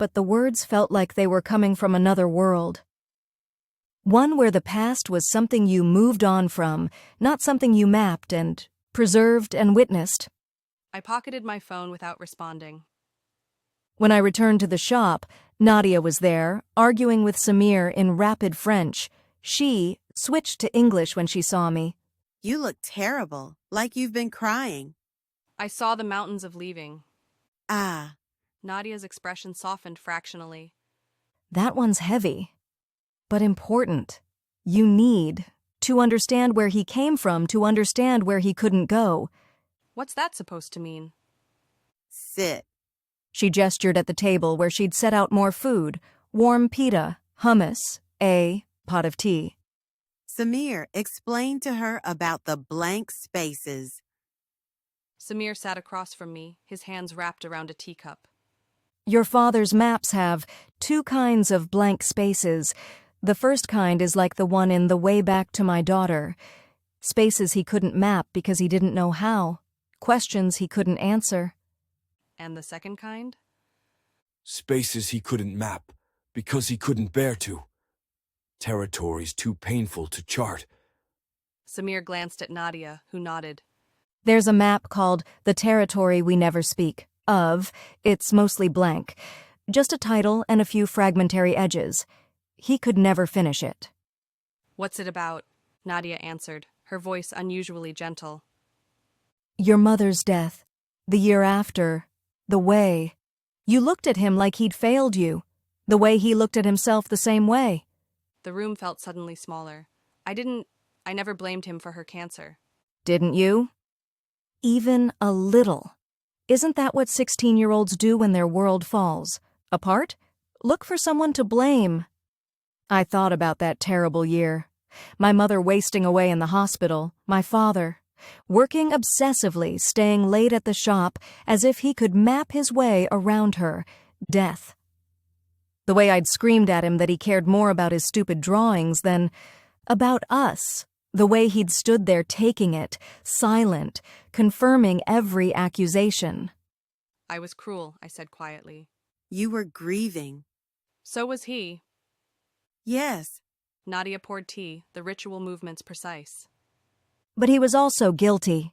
but the words felt like they were coming from another world. One where the past was something you moved on from, not something you mapped and preserved and witnessed. I pocketed my phone without responding. When I returned to the shop, Nadia was there, arguing with Samir in rapid French. She switched to English when she saw me. You look terrible, like you've been crying. I saw the mountains of leaving. Ah, Nadia's expression softened fractionally. That one's heavy, but important. You need to understand where he came from to understand where he couldn't go. What's that supposed to mean? sit. She gestured at the table where she'd set out more food, warm pita, hummus, a pot of tea. Samir, explain to her about the blank spaces. Samir sat across from me, his hands wrapped around a teacup. Your father's maps have two kinds of blank spaces. The first kind is like the one in The Way Back to My Daughter. Spaces he couldn't map because he didn't know how. Questions he couldn't answer. And the second kind? Spaces he couldn't map because he couldn't bear to. Territories too painful to chart. Samir glanced at Nadia, who nodded. There's a map called The Territory We Never Speak Of. It's mostly blank. Just a title and a few fragmentary edges. He could never finish it. What's it about? Nadia answered, her voice unusually gentle. Your mother's death. The year after. The way. You looked at him like he'd failed you. The way he looked at himself the same way. The room felt suddenly smaller. I never blamed him for her cancer. Didn't you? Even a little. Isn't that what 16-year-olds do when their world falls? Apart? Look for someone to blame. I thought about that terrible year. My mother wasting away in the hospital, my father, working obsessively, staying late at the shop as if he could map his way around her, death. The way I'd screamed at him that he cared more about his stupid drawings than about us. The way he'd stood there taking it, silent, confirming every accusation. I was cruel, I said quietly. You were grieving. So was he. Yes. Nadia poured tea, the ritual movements precise. But he was also guilty.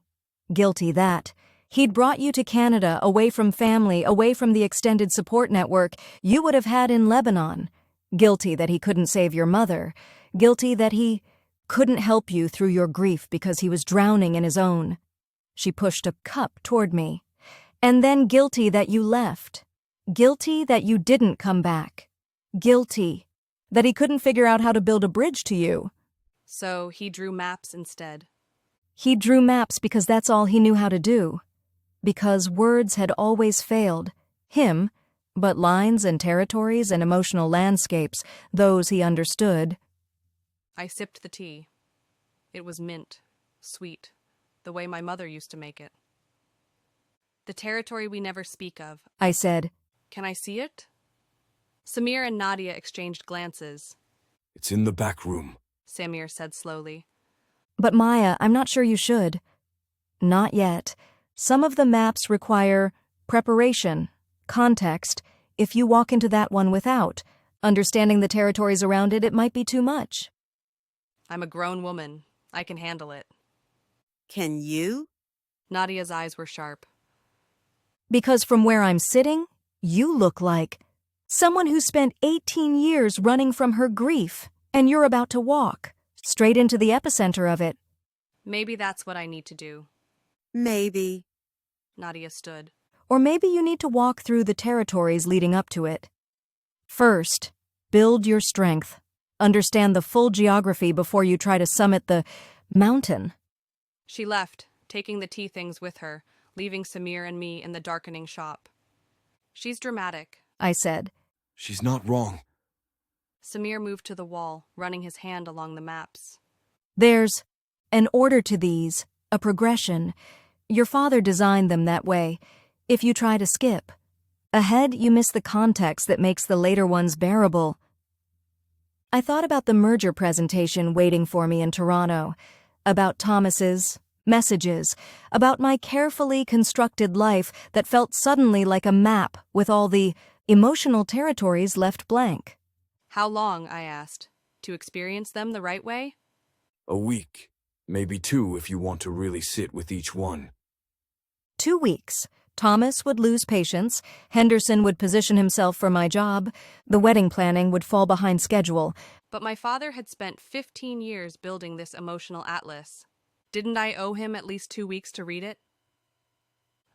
Guilty that he'd brought you to Canada, away from family, away from the extended support network you would have had in Lebanon. Guilty that he couldn't save your mother. Guilty that he couldn't help you through your grief because he was drowning in his own. She pushed a cup toward me. And then guilty that you left. Guilty that you didn't come back. Guilty that he couldn't figure out how to build a bridge to you. So he drew maps instead. He drew maps because that's all he knew how to do. Because words had always failed him, but lines and territories and emotional landscapes, those he understood. I sipped the tea. It was mint, sweet, the way my mother used to make it. The territory we never speak of. I said, Can I see it? Samir and Nadia exchanged glances. It's in the back room. Samir said slowly. But Maya, I'm not sure you should. Not yet. Some of the maps require preparation, context. If you walk into that one without understanding the territories around it, it might be too much. I'm a grown woman. I can handle it. Can you? Nadia's eyes were sharp. Because from where I'm sitting, you look like someone who spent 18 years running from her grief, and you're about to walk straight into the epicenter of it. Maybe that's what I need to do. Maybe. Nadia stood. Or maybe you need to walk through the territories leading up to it. First, build your strength. Understand the full geography before you try to summit the mountain. She left, taking the tea things with her, leaving Samir and me in the darkening shop. She's dramatic, I said. She's not wrong. Samir moved to the wall, running his hand along the maps. There's an order to these, a progression. Your father designed them that way. If you try to skip ahead, you miss the context that makes the later ones bearable. I thought about the merger presentation waiting for me in Toronto, about Thomas's messages, about my carefully constructed life that felt suddenly like a map with all the Emotional territories left blank. How long, I asked, to experience them the right way? A week, maybe 2 if you want to really sit with each one. 2 weeks. Thomas would lose patience, Henderson would position himself for my job, the wedding planning would fall behind schedule. But my father had spent 15 years building this emotional atlas. Didn't I owe him at least 2 weeks to read it?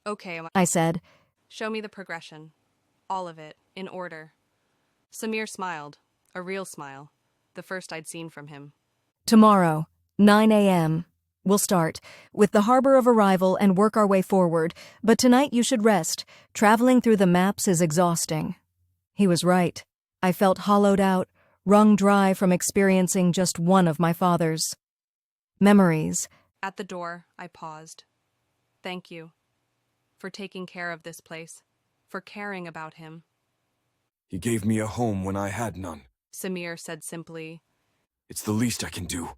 Okay, I said. Show me the progression. All of it, in order. Samir smiled, a real smile, the first I'd seen from him. Tomorrow, 9 a.m. We'll start with the harbor of arrival and work our way forward, but tonight you should rest. Traveling through the maps is exhausting. He was right. I felt hollowed out, wrung dry from experiencing just one of my father's memories. At the door, I paused. Thank you for taking care of this place, for caring about him. He gave me a home when I had none. Samir said simply. It's the least I can do.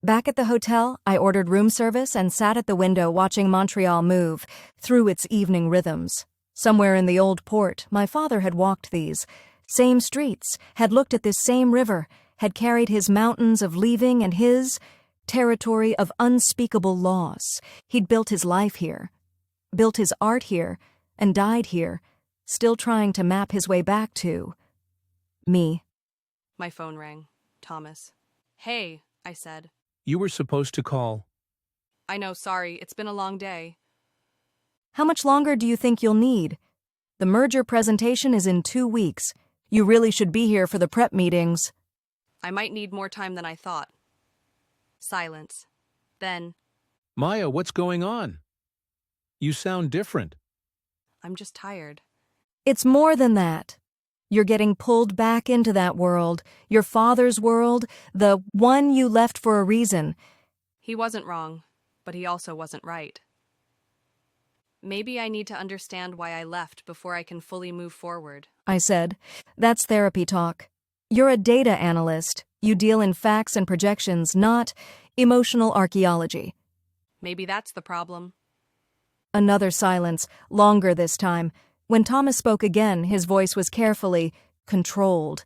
Back at the hotel, I ordered room service and sat at the window watching Montreal move through its evening rhythms. Somewhere in the old port, my father had walked these same streets, had looked at this same river, had carried his mountains of leaving and his territory of unspeakable loss. He'd built his life here, built his art here, and died here, still trying to map his way back to me. My phone rang. Thomas. Hey, I said. You were supposed to call. I know, sorry, it's been a long day. How much longer do you think you'll need? The merger presentation is in 2 weeks. You really should be here for the prep meetings. I might need more time than I thought. Silence. Then, Maya, what's going on? You sound different. I'm just tired. It's more than that. You're getting pulled back into that world, your father's world, the one you left for a reason. He wasn't wrong, but he also wasn't right. Maybe I need to understand why I left before I can fully move forward. I said. That's therapy talk. You're a data analyst. You deal in facts and projections, not emotional archaeology. Maybe that's the problem. Another silence, longer this time. When Thomas spoke again, his voice was carefully controlled.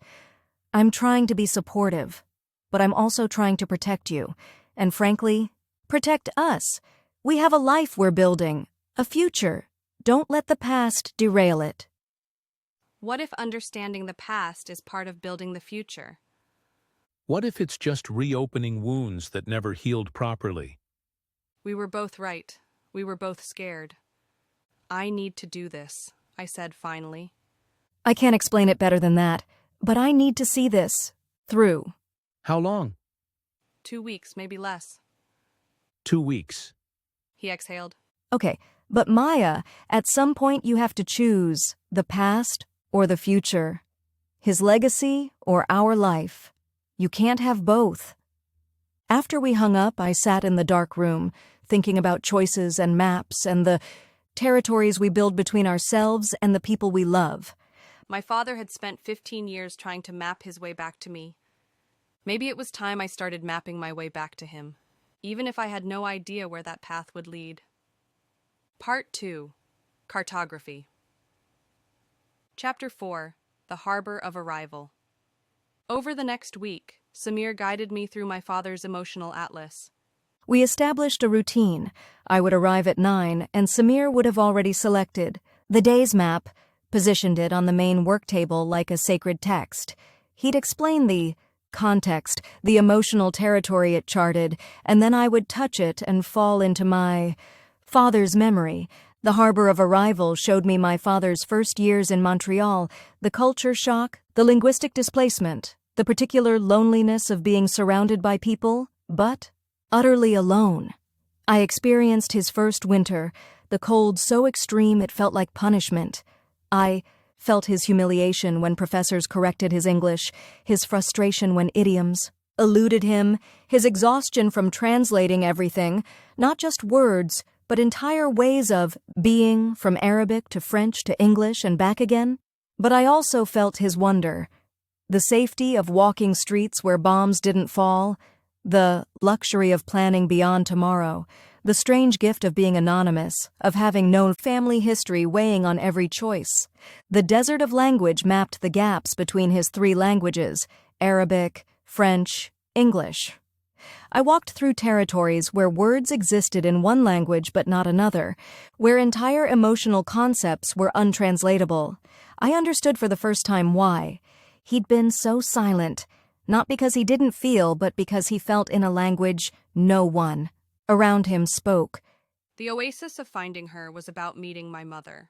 I'm trying to be supportive, but I'm also trying to protect you. And frankly, protect us. We have a life we're building, a future. Don't let the past derail it. What if understanding the past is part of building the future? What if it's just reopening wounds that never healed properly? We were both right. We were both scared. I need to do this, I said finally. I can't explain it better than that, but I need to see this through. How long? 2 weeks, maybe less. 2 weeks. He exhaled. Okay, but Maya, at some point you have to choose the past or the future, his legacy or our life. You can't have both. After we hung up, I sat in the dark room, thinking about choices and maps and the territories we build between ourselves and the people we love. My father had spent 15 years trying to map his way back to me. Maybe it was time I started mapping my way back to him, even if I had no idea where that path would lead. Part 2. Cartography. Chapter 4. The Harbor of Arrival. Over the next week, Samir guided me through my father's emotional atlas. We established a routine. I would arrive at 9, and Samir would have already selected the day's map, positioned it on the main work table like a sacred text. He'd explain the context, the emotional territory it charted, and then I would touch it and fall into my father's memory. The harbor of arrival showed me my father's first years in Montreal, the culture shock, the linguistic displacement, the particular loneliness of being surrounded by people, but utterly alone. I experienced his first winter, the cold so extreme it felt like punishment. I felt his humiliation when professors corrected his English, his frustration when idioms eluded him, his exhaustion from translating everything, not just words, but entire ways of being, from Arabic to French to English and back again. But I also felt his wonder, the safety of walking streets where bombs didn't fall, The luxury of planning beyond tomorrow, the strange gift of being anonymous, of having no family history weighing on every choice. The desert of language mapped the gaps between his 3 languages, Arabic, French, English. I walked through territories where words existed in one language but not another, where entire emotional concepts were untranslatable. I understood for the first time why. He'd been so silent, not because he didn't feel, but because he felt in a language no one around him spoke. The oasis of finding her was about meeting my mother.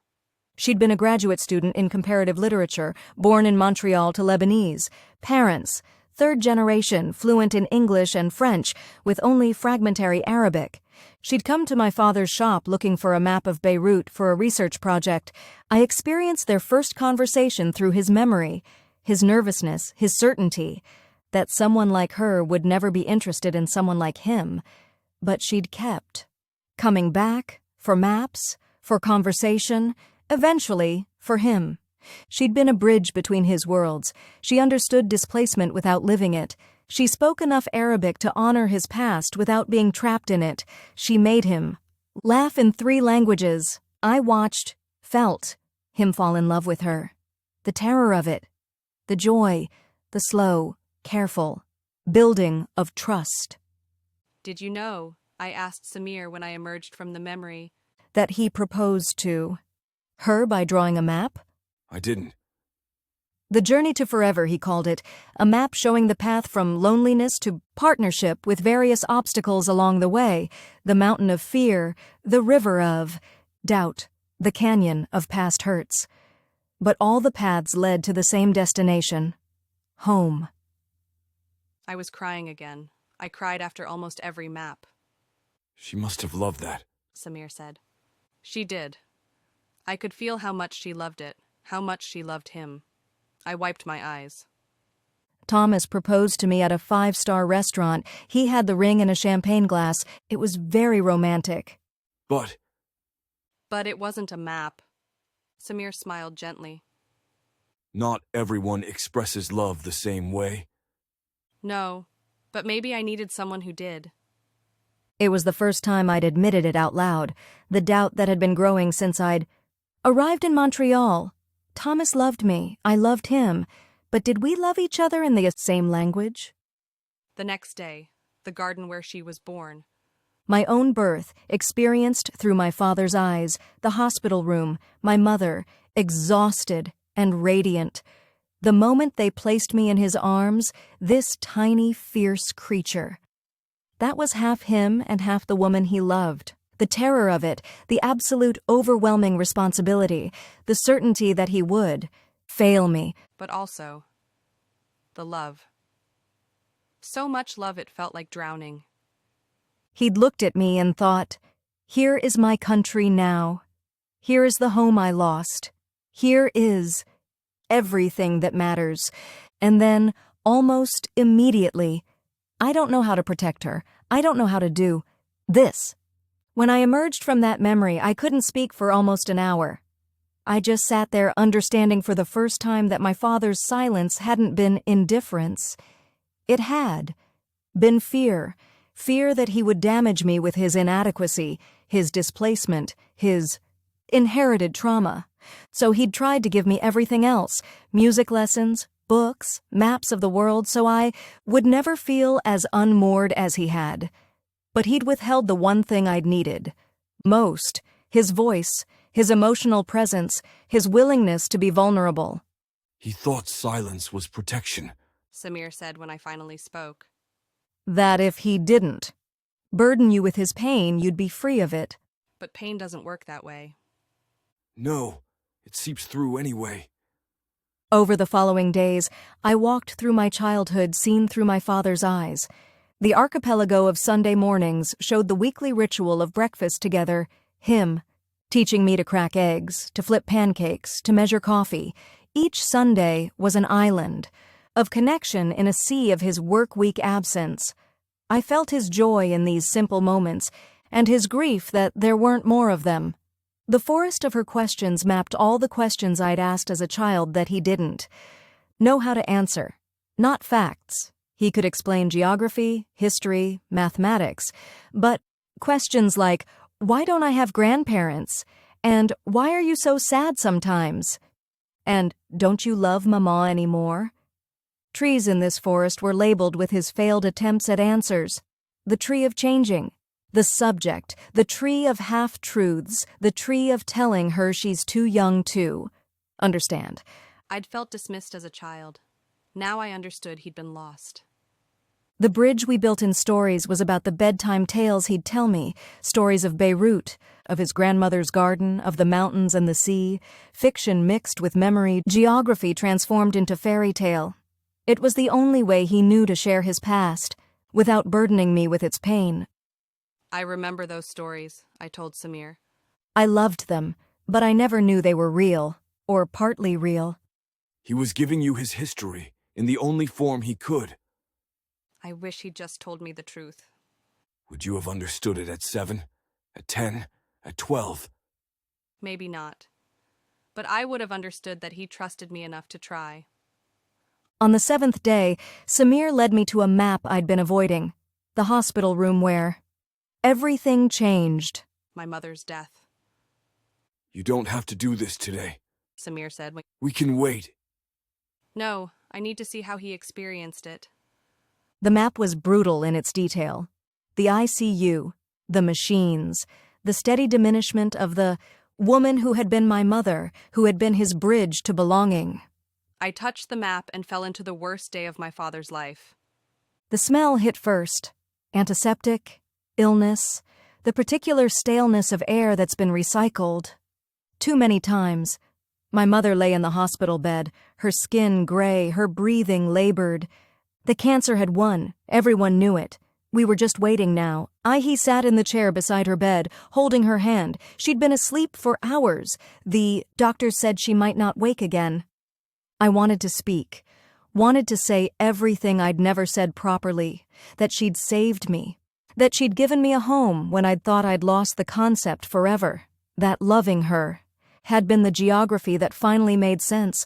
She'd been a graduate student in comparative literature, born in Montreal to Lebanese. Parents, 3rd generation, fluent in English and French, with only fragmentary Arabic. She'd come to my father's shop looking for a map of Beirut for a research project. I experienced their first conversation through his memory, his nervousness, his certainty, that someone like her would never be interested in someone like him. But she'd kept coming back, for maps, for conversation, eventually for him. She'd been a bridge between his worlds. She understood displacement without living it. She spoke enough Arabic to honor his past without being trapped in it. She made him laugh in 3 languages. I watched, felt him fall in love with her. The terror of it, the joy, the slow, careful building of trust. Did you know, I asked Samir when I emerged from the memory, that he proposed to her by drawing a map? I didn't. The journey to forever, he called it, a map showing the path from loneliness to partnership with various obstacles along the way, the mountain of fear, the river of doubt, the canyon of past hurts. But all the paths led to the same destination, home. I was crying again. I cried after almost every map. She must have loved that. Samir said. She did. I could feel how much she loved it, how much she loved him. I wiped my eyes. Thomas proposed to me at a 5-star restaurant. He had the ring in a champagne glass. It was very romantic. But it wasn't a map. Samir smiled gently. not everyone expresses love the same way. No, but maybe I needed someone who did. It was the first time I'd admitted it out loud, the doubt that had been growing since I'd arrived in Montreal. Thomas loved me, I loved him, but did we love each other in the same language? The next day, the garden where she was born. My own birth, experienced through my father's eyes, the hospital room, my mother, exhausted and radiant. The moment they placed me in his arms, this tiny, fierce creature. That was half him and half the woman he loved. The terror of it, the absolute overwhelming responsibility, the certainty that he would fail me. But also, the love. So much love it felt like drowning. He'd looked at me and thought, here is my country now. Here is the home I lost. Here is everything that matters. And then, almost immediately, I don't know how to protect her. I don't know how to do this. When I emerged from that memory, I couldn't speak for almost an hour. I just sat there understanding for the first time that my father's silence hadn't been indifference. It had been fear. Fear that he would damage me with his inadequacy, his displacement, his inherited trauma. So he'd tried to give me everything else, music lessons, books, maps of the world, so I would never feel as unmoored as he had. But he'd withheld the one thing I'd needed most, his voice, his emotional presence, his willingness to be vulnerable. He thought silence was protection. Samir said when I finally spoke. That if he didn't burden you with his pain, you'd be free of it. But pain doesn't work that way. No, it seeps through anyway. Over the following days, I walked through my childhood seen through my father's eyes. The archipelago of Sunday mornings showed the weekly ritual of breakfast together, him, teaching me to crack eggs, to flip pancakes, to measure coffee. Each Sunday was an island of connection in a sea of his work-week absence. I felt his joy in these simple moments, and his grief that there weren't more of them. The forest of her questions mapped all the questions I'd asked as a child that he didn't know how to answer. Not facts, He could explain geography, history, mathematics, but questions like, why don't I have grandparents? And why are you so sad sometimes? And don't you love Mama anymore? Trees in this forest were labeled with his failed attempts at answers. The tree of changing, the subject, the tree of half-truths, the tree of telling her she's too young to understand. I'd felt dismissed as a child. Now I understood he'd been lost. The bridge we built in stories was about the bedtime tales he'd tell me, stories of Beirut, of his grandmother's garden, of the mountains and the sea, fiction mixed with memory, geography transformed into fairy tale. It was the only way he knew to share his past, without burdening me with its pain. I remember those stories, I told Samir. I loved them, but I never knew they were real, or partly real. He was giving you his history in the only form he could. I wish he'd just told me the truth. Would you have understood it at 7, at 10, at 12? Maybe not. But I would have understood that he trusted me enough to try. On the 7th day, Samir led me to a map I'd been avoiding, the hospital room where everything changed. My mother's death, You don't have to do this today. Samir said. We can wait. No, I need to see how he experienced it. The map was brutal in its detail. The ICU, the machines, the steady diminishment of the woman who had been my mother, who had been his bridge to belonging. I touched the map and fell into the worst day of my father's life. The smell hit first. Antiseptic, illness, the particular staleness of air that's been recycled. Too many times. My mother lay in the hospital bed, her skin gray, her breathing labored. The cancer had won. Everyone knew it. We were just waiting now. He sat in the chair beside her bed, holding her hand. She'd been asleep for hours. The doctor said she might not wake again. I wanted to speak, wanted to say everything I'd never said properly, that she'd saved me, that she'd given me a home when I'd thought I'd lost the concept forever, that loving her had been the geography that finally made sense.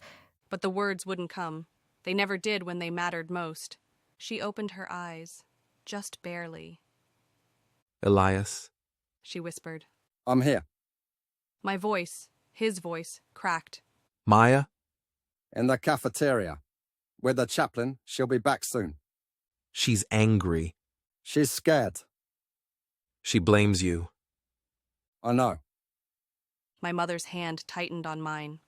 But the words wouldn't come. They never did when they mattered most. She opened her eyes, just barely. Elias, She whispered. I'm here, My voice, his voice, cracked. Maya, in the cafeteria. With the chaplain, she'll be back soon. she's angry. She's scared. She blames you. I know. My mother's hand tightened on mine.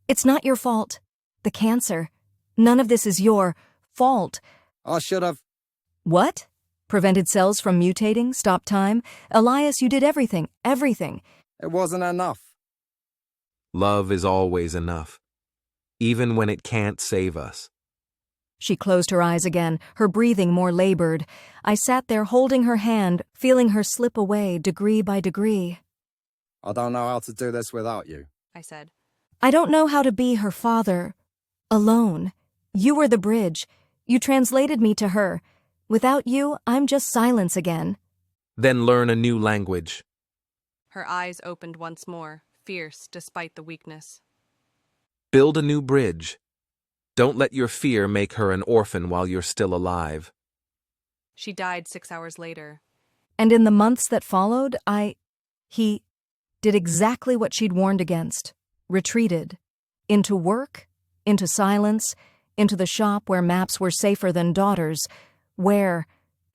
It's not your fault. The cancer. None of this is your fault. I should have... What? Prevented cells from mutating, stopped time? Elias, you did everything. It wasn't enough. Love is always enough, even when it can't save us. She closed her eyes again, her breathing more labored. I sat there holding her hand, feeling her slip away degree by degree. I don't know how to do this without you. I said. I don't know how to be her father. Alone. You were the bridge. You translated me to her. Without you, I'm just silence again. Then learn a new language. Her eyes opened once more, fierce despite the weakness. Build a new bridge. Don't let your fear make her an orphan while you're still alive. She died 6 hours later. And in the months that followed, he did exactly what she'd warned against. Retreated. Into work, into silence, into the shop where maps were safer than daughters, where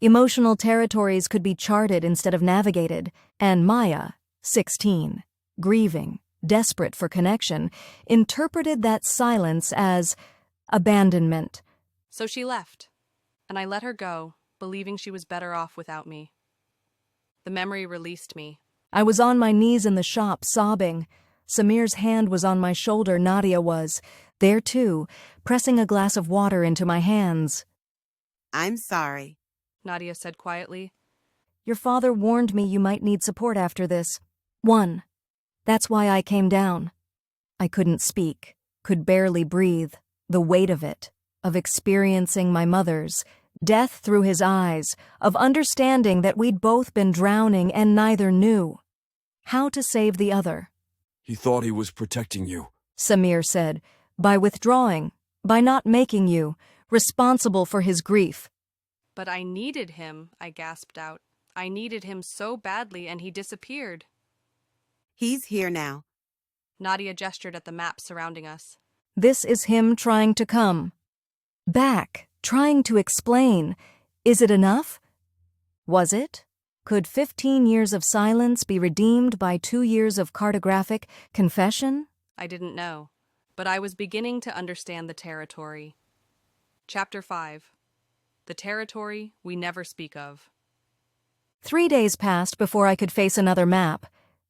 emotional territories could be charted instead of navigated, and Maya, 16, grieving, desperate for connection, interpreted that silence as abandonment. So she left, and I let her go, believing she was better off without me. The memory released me. I was on my knees in the shop, sobbing. Samir's hand was on my shoulder, Nadia was. There too, pressing a glass of water into my hands. I'm sorry. Nadia said quietly. Your father warned me you might need support after this. 1. That's why I came down. I couldn't speak, could barely breathe. The weight of it, of experiencing my mother's, death through his eyes, of understanding that we'd both been drowning and neither knew how to save the other. He thought he was protecting you. Samir said, by withdrawing, by not making you, responsible for his grief. But I needed him, I gasped out. I needed him so badly, and he disappeared. He's here now. Nadia gestured at the map surrounding us. This is him trying to come. Back, trying to explain. Is it enough? Was it? Could 15 years of silence be redeemed by 2 years of cartographic confession? I didn't know, but I was beginning to understand the territory. Chapter 5. The territory we never speak of. 3 days passed before I could face another map.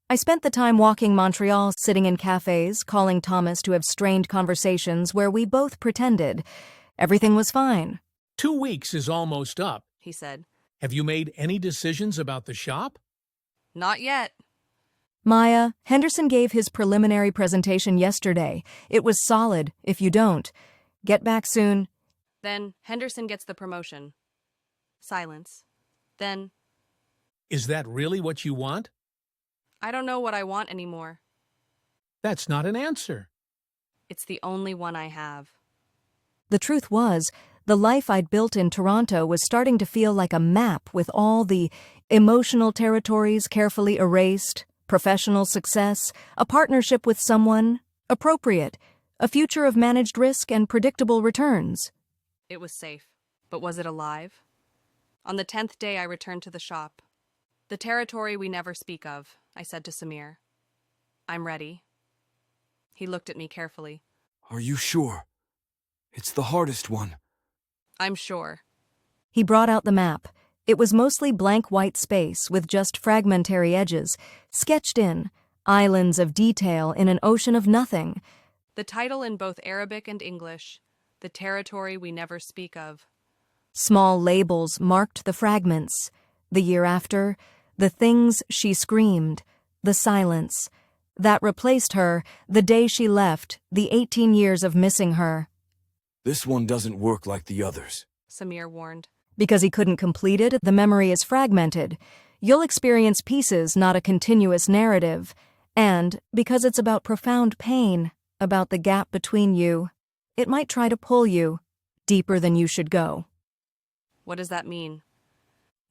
I spent the time walking Montreal, sitting in cafes, calling Thomas to have strained conversations where we both pretended. Everything was fine. 2 weeks is almost up, He said. Have you made any decisions about the shop? Not yet. Maya, Henderson gave his preliminary presentation yesterday. It was solid, if you don't. Get back soon. Then Henderson gets the promotion. Silence. Then, Is that really what you want? I don't know what I want anymore. That's not an answer. It's the only one I have. The truth was, the life I'd built in Toronto was starting to feel like a map with all the emotional territories carefully erased, professional success, a partnership with someone, appropriate, a future of managed risk and predictable returns. It was safe. But was it alive? On the 10th day I returned to the shop. The territory we never speak of, I said to Samir. I'm ready. He looked at me carefully. Are you sure? It's the hardest one. I'm sure. He brought out the map. It was mostly blank white space with just fragmentary edges, sketched in, islands of detail in an ocean of nothing. The title in both Arabic and English, The Territory We Never Speak of. Small labels marked the fragments. The year after, the things she screamed, the silence. That replaced her, the day she left, the 18 years of missing her. This one doesn't work like the others. Samir warned. Because he couldn't complete it, the memory is fragmented. You'll experience pieces, not a continuous narrative. And, because it's about profound pain, about the gap between you, it might try to pull you deeper than you should go. What does that mean?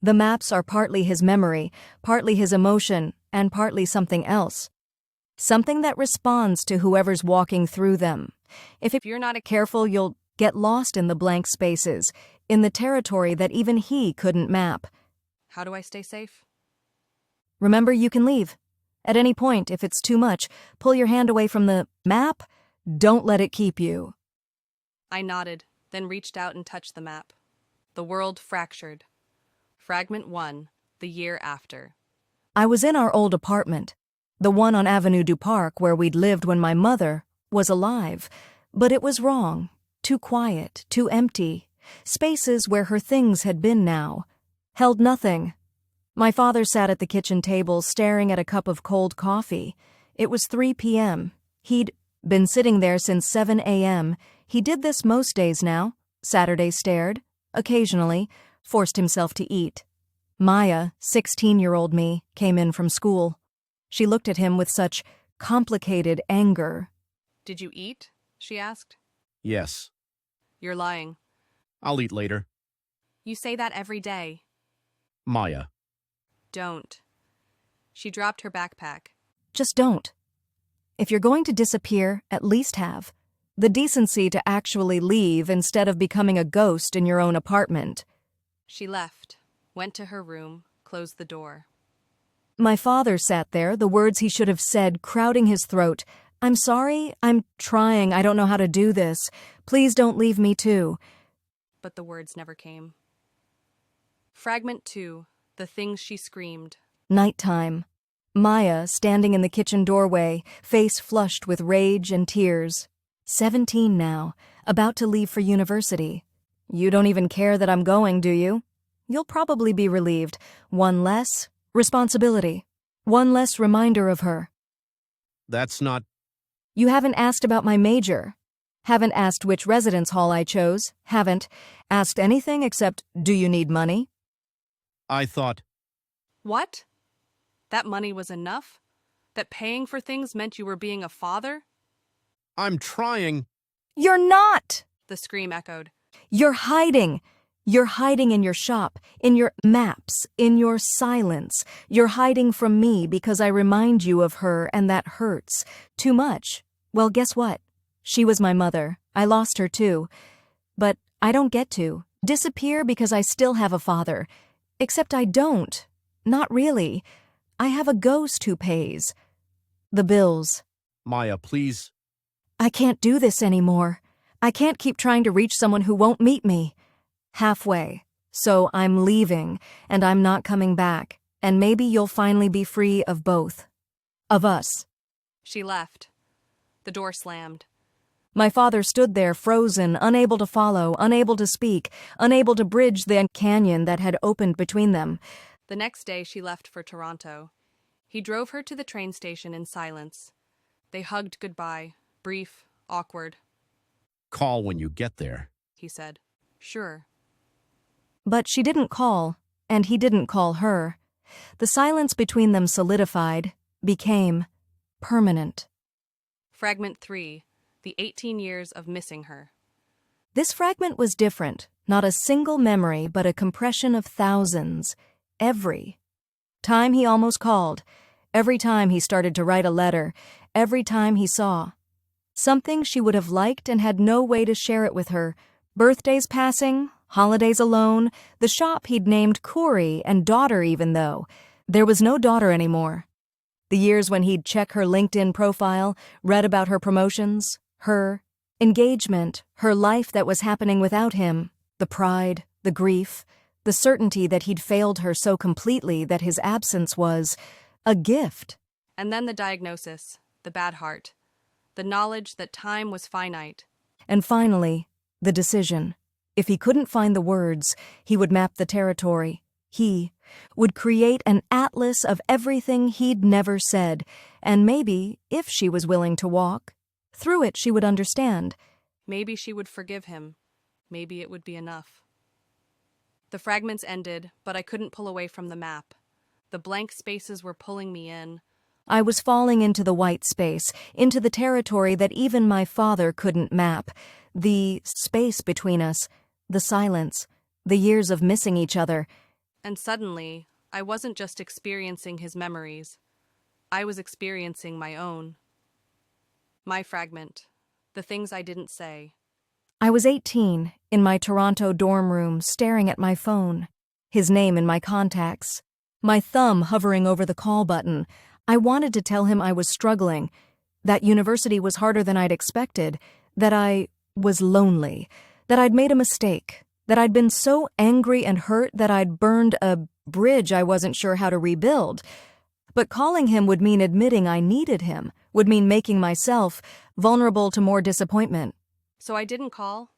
The maps are partly his memory, partly his emotion, and partly something else. Something that responds to whoever's walking through them. If you're not careful, you'll get lost in the blank spaces, in the territory that even he couldn't map. How do I stay safe? Remember, you can leave. At any point, if it's too much, pull your hand away from the map. Don't let it keep you. I nodded, then reached out and touched the map. The world fractured. Fragment 1, the year after. I was in our old apartment, the one on Avenue du Parc where we'd lived when my mother was alive. But it was wrong. Too quiet, too empty. Spaces where her things had been now. Held nothing. My father sat at the kitchen table staring at a cup of cold coffee. It was 3 p.m. He'd been sitting there since 7 a.m. He did this most days now. Saturday stared. Occasionally, forced himself to eat. Maya, 16-year-old me, came in from school. She looked at him with such complicated anger. Did you eat? She asked. Yes. You're lying. I'll eat later. You say that every day. Maya. Don't. She dropped her backpack. Just don't. If you're going to disappear, at least have the decency to actually leave instead of becoming a ghost in your own apartment. She left, went to her room, closed the door. My father sat there, the words he should have said crowding his throat. I'm sorry, I'm trying, I don't know how to do this. Please don't leave me too. But the words never came. Fragment 2, the things she screamed. Nighttime. Maya standing in the kitchen doorway, face flushed with rage and tears. 17 now, about to leave for university. You don't even care that I'm going, do you? You'll probably be relieved. One less responsibility. One less reminder of her. That's not... You haven't asked about my major. Haven't asked which residence hall I chose. Haven't asked anything except, do you need money? I thought... What? That money was enough? That paying for things meant you were being a father? I'm trying... You're not! The scream echoed. You're hiding! You're hiding in your shop, in your maps, in your silence. You're hiding from me because I remind you of her and that hurts. Too much. Well, guess what? She was my mother. I lost her too. But I don't get to disappear because I still have a father. Except I don't. Not really. I have a ghost who pays the bills. Maya, please. I can't do this anymore. I can't keep trying to reach someone who won't meet me. Halfway. So I'm leaving, and I'm not coming back. And maybe you'll finally be free of both. Of us. She left. The door slammed. My father stood there frozen, unable to follow, unable to speak, unable to bridge the canyon that had opened between them. The next day she left for Toronto. He drove her to the train station in silence. They hugged goodbye, brief, awkward. Call when you get there. He said. Sure. But she didn't call, and he didn't call her. The silence between them solidified, became permanent. Fragment 3. The 18 years of missing her. This fragment was different, not a single memory, but a compression of thousands. Every time he almost called, every time he started to write a letter, every time he saw something she would have liked and had no way to share it with her. Birthdays passing, holidays alone, the shop he'd named Khoury and daughter even though. There was no daughter anymore. The years when he'd check her LinkedIn profile, read about her promotions, her engagement, her life that was happening without him, the pride, the grief, the certainty that he'd failed her so completely that his absence was a gift. And then the diagnosis, the bad heart, the knowledge that time was finite. And finally, the decision. If he couldn't find the words, he would map the territory. He would create an atlas of everything he'd never said, and maybe, if she was willing to walk, through it she would understand. Maybe she would forgive him. Maybe it would be enough. The fragments ended, but I couldn't pull away from the map. The blank spaces were pulling me in. I was falling into the white space, into the territory that even my father couldn't map. The space between us, the silence, the years of missing each other. And suddenly, I wasn't just experiencing his memories. I was experiencing my own. My fragment. The things I didn't say. I was 18, in my Toronto dorm room, staring at my phone. His name in my contacts. My thumb hovering over the call button. I wanted to tell him I was struggling, that university was harder than I'd expected, that I was lonely, that I'd made a mistake, that I'd been so angry and hurt that I'd burned a bridge I wasn't sure how to rebuild. But calling him would mean admitting I needed him, would mean making myself vulnerable to more disappointment. So I didn't call.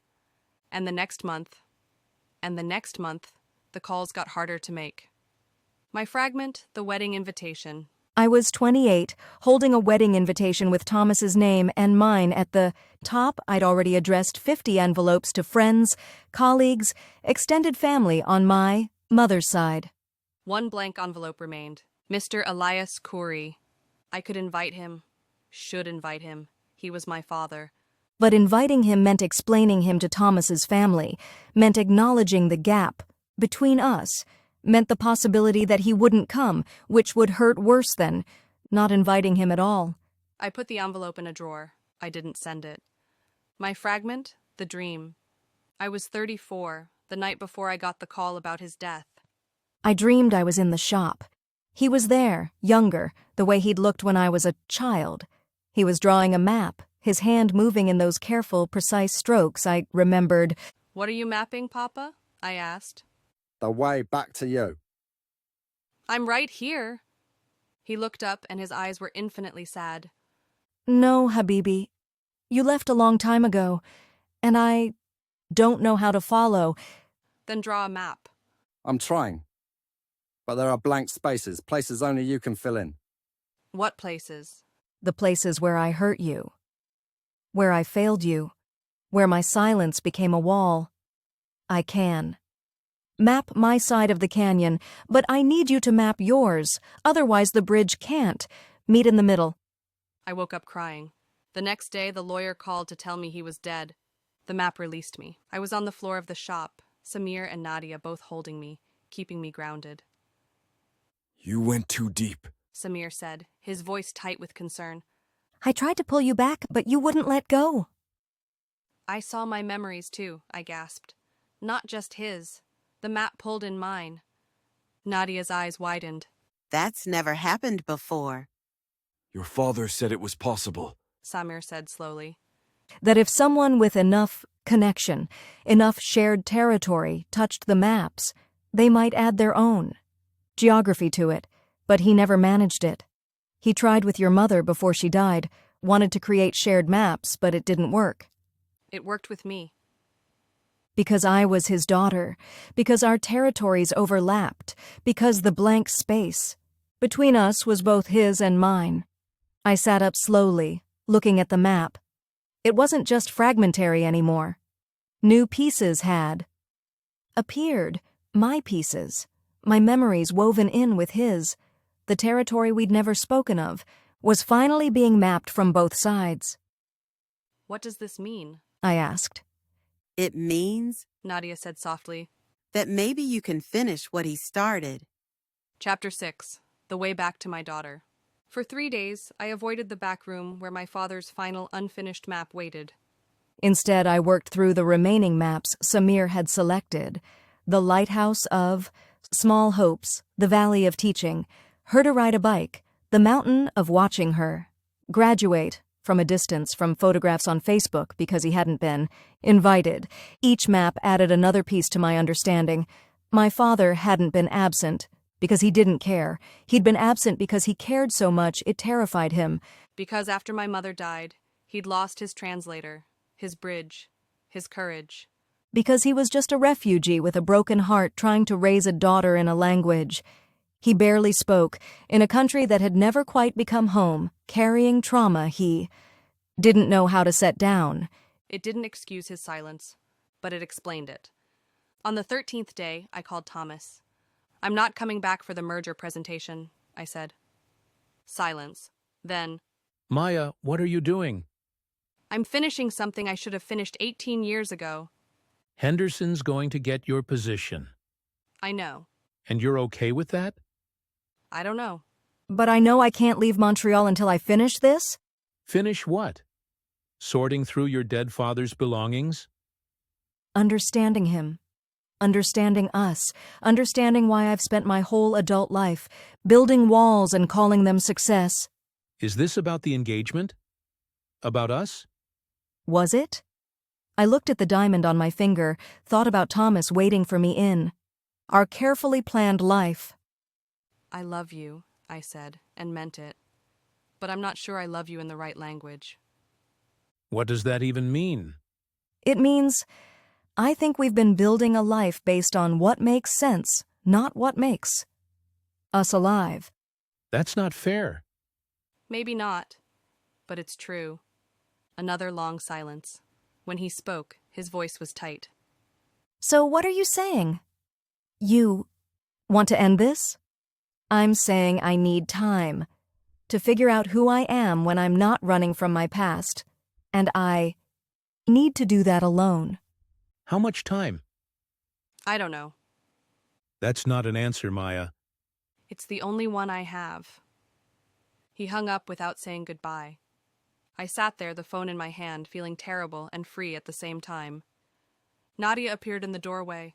And the next month, the calls got harder to make. My fragment, the wedding invitation. I was 28, holding a wedding invitation with Thomas's name and mine at the top. I'd already addressed 50 envelopes to friends, colleagues, extended family on my mother's side. One blank envelope remained. Mr. Elias Khoury. I could invite him, should invite him. He was my father. But inviting him meant explaining him to Thomas's family, meant acknowledging the gap between us, meant the possibility that he wouldn't come, which would hurt worse than not inviting him at all. I put the envelope in a drawer. I didn't send it. My fragment, the dream. I was 34, the night before I got the call about his death. I dreamed I was in the shop. He was there, younger, the way he'd looked when I was a child. He was drawing a map, his hand moving in those careful, precise strokes. I remembered. What are you mapping, Papa? I asked. The way back to you. I'm right here. He looked up and his eyes were infinitely sad. No, Habibi. You left a long time ago, and I don't know how to follow. Then draw a map. I'm trying. But there are blank spaces, places only you can fill in. What places? The places where I hurt you. Where I failed you. Where my silence became a wall. I can. Map my side of the canyon, but I need you to map yours, otherwise the bridge can't. Meet in the middle. I woke up crying. The next day, the lawyer called to tell me he was dead. The map released me. I was on the floor of the shop, Samir and Nadia both holding me, keeping me grounded. You went too deep, Samir said, his voice tight with concern. I tried to pull you back, but you wouldn't let go. I saw my memories too, I gasped. Not just his. The map pulled in mine. Nadia's eyes widened. That's never happened before. Your father said it was possible, Samir said slowly. That if someone with enough connection, enough shared territory touched the maps, they might add their own geography to it, but he never managed it. He tried with your mother before she died, wanted to create shared maps, but it didn't work. It worked with me. Because I was his daughter, because our territories overlapped, because the blank space between us was both his and mine. I sat up slowly, looking at the map. It wasn't just fragmentary anymore. New pieces had appeared, my pieces, my memories woven in with his. The territory we'd never spoken of was finally being mapped from both sides. What does this mean? I asked. It means, Nadia said softly. that maybe you can finish what he started. Chapter 6. The Way Back to My Daughter. For 3 days, I avoided the back room where my father's final unfinished map waited. Instead, I worked through the remaining maps Samir had selected. The Lighthouse of, Small Hopes, the Valley of Teaching, Her to Ride a Bike, the Mountain of Watching Her, Graduate, from a distance from photographs on Facebook because he hadn't been, Invited. Each map added another piece to my understanding. My father hadn't been absent because he didn't care. He'd been absent because he cared so much it terrified him. Because after my mother died, he'd lost his translator, his bridge, his courage. Because he was just a refugee with a broken heart trying to raise a daughter in a language. He barely spoke, in a country that had never quite become home, carrying trauma he didn't know how to set down. It didn't excuse his silence, but it explained it. On the 13th day, I called Thomas. I'm not coming back for the merger presentation, I said. Silence. Then, Maya, what are you doing? I'm finishing something I should have finished 18 years ago. Henderson's going to get your position. I know. And you're okay with that? I don't know. But I know I can't leave Montreal until I finish this? Finish what? Sorting through your dead father's belongings? Understanding him. Understanding us. Understanding why I've spent my whole adult life building walls and calling them success. Is this about the engagement? About us? Was it? I looked at the diamond on my finger, thought about Thomas waiting for me in. Our carefully planned life. I love you, I said, and meant it. But I'm not sure I love you in the right language. What does that even mean? It means I think we've been building a life based on what makes sense, not what makes us alive. That's not fair. Maybe not, but it's true. Another long silence. When he spoke, his voice was tight. So what are you saying? You want to end this? I'm saying I need time to figure out who I am when I'm not running from my past, and I need to do that alone. How much time? I don't know. That's not an answer, Maya. It's the only one I have. He hung up without saying goodbye. I sat there, the phone in my hand, feeling terrible and free at the same time. Nadia appeared in the doorway.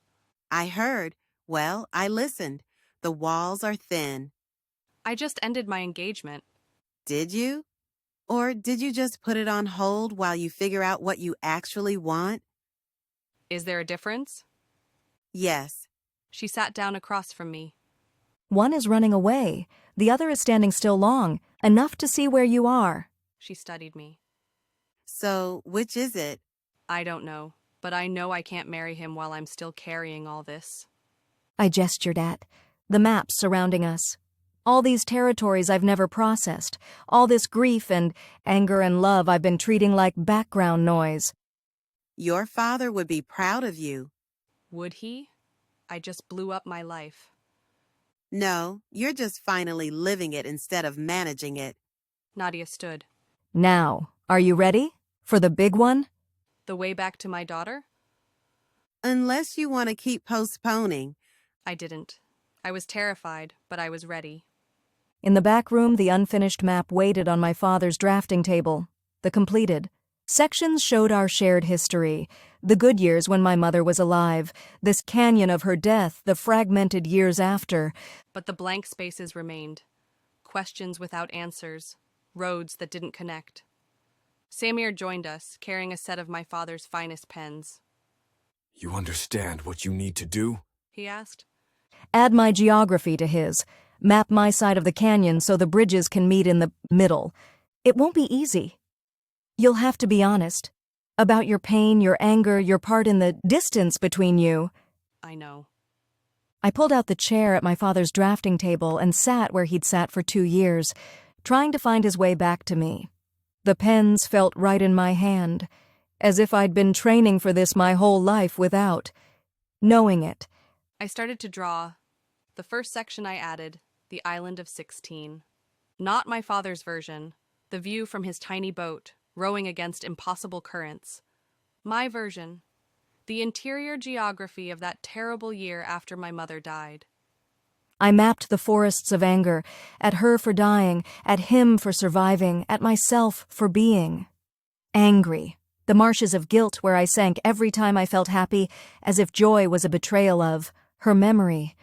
I heard. Well, I listened. The walls are thin. I just ended my engagement. Did you? Or did you just put it on hold while you figure out what you actually want? Is there a difference? Yes. She sat down across from me. One is running away. The other is standing still long, enough to see where you are. She studied me. So, which is it? I don't know, but I know I can't marry him while I'm still carrying all this. I gestured at the maps surrounding us. All these territories I've never processed. All this grief and anger and love I've been treating like background noise. Your father would be proud of you. Would he? I just blew up my life. No, you're just finally living it instead of managing it. Nadia stood. Now, are you ready? For the big one? The way back to my daughter? Unless you want to keep postponing. I didn't. I was terrified, but I was ready. In the back room, the unfinished map waited on my father's drafting table. The completed. Sections showed our shared history, the good years when my mother was alive, this canyon of her death, the fragmented years after. But the blank spaces remained. Questions without answers. Roads that didn't connect. Samir joined us, carrying a set of my father's finest pens. You understand what you need to do? He asked. Add my geography to his. Map my side of the canyon so the bridges can meet in the middle. It won't be easy. You'll have to be honest. About your pain, your anger, your part in the distance between you. I know. I pulled out the chair at my father's drafting table and sat where he'd sat for 2 years, trying to find his way back to me. The pens felt right in my hand, as if I'd been training for this my whole life without knowing it. I started to draw. The first section I added, the island of 16. Not my father's version, the view from his tiny boat, rowing against impossible currents. My version, the interior geography of that terrible year after my mother died. I mapped the forests of anger, at her for dying, at him for surviving, at myself for being angry. The marshes of guilt where I sank every time I felt happy, as if joy was a betrayal of her memory.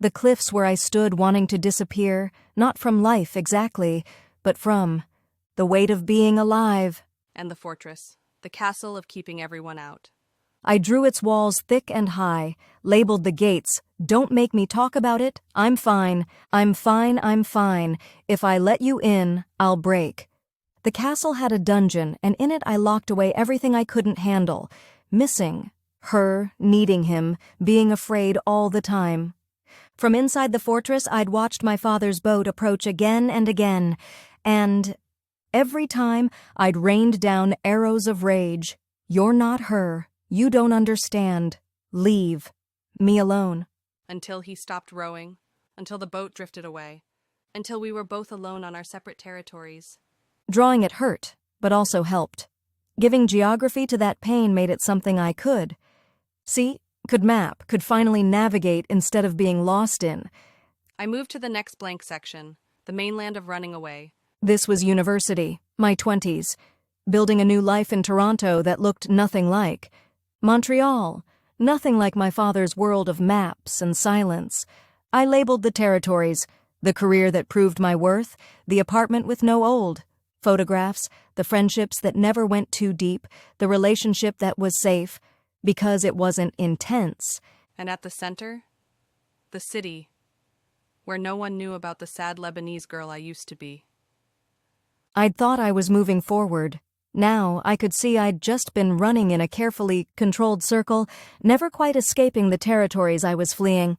The cliffs where I stood wanting to disappear, not from life exactly, but from the weight of being alive. And the fortress, the castle of keeping everyone out. I drew its walls thick and high, labeled the gates, "Don't make me talk about it, I'm fine, I'm fine, I'm fine. If I let you in, I'll break." The castle had a dungeon, and in it I locked away everything I couldn't handle, missing her, needing him, being afraid all the time. From inside the fortress, I'd watched my father's boat approach again and again, and every time I'd rained down arrows of rage. You're not her. You don't understand. Leave me alone. Until he stopped rowing, until the boat drifted away, until we were both alone on our separate territories. Drawing it hurt, but also helped. Giving geography to that pain made it something I could. See, could map, could finally navigate instead of being lost in. I moved to the next blank section, the mainland of running away. This was university, my 20s. Building a new life in Toronto that looked nothing like Montreal, nothing like my father's world of maps and silence. I labeled the territories, the career that proved my worth, the apartment with no old, photographs, the friendships that never went too deep, the relationship that was safe, because it wasn't intense. And at the center, the city, where no one knew about the sad Lebanese girl I used to be. I'd thought I was moving forward. Now I could see I'd just been running in a carefully controlled circle, never quite escaping the territories I was fleeing.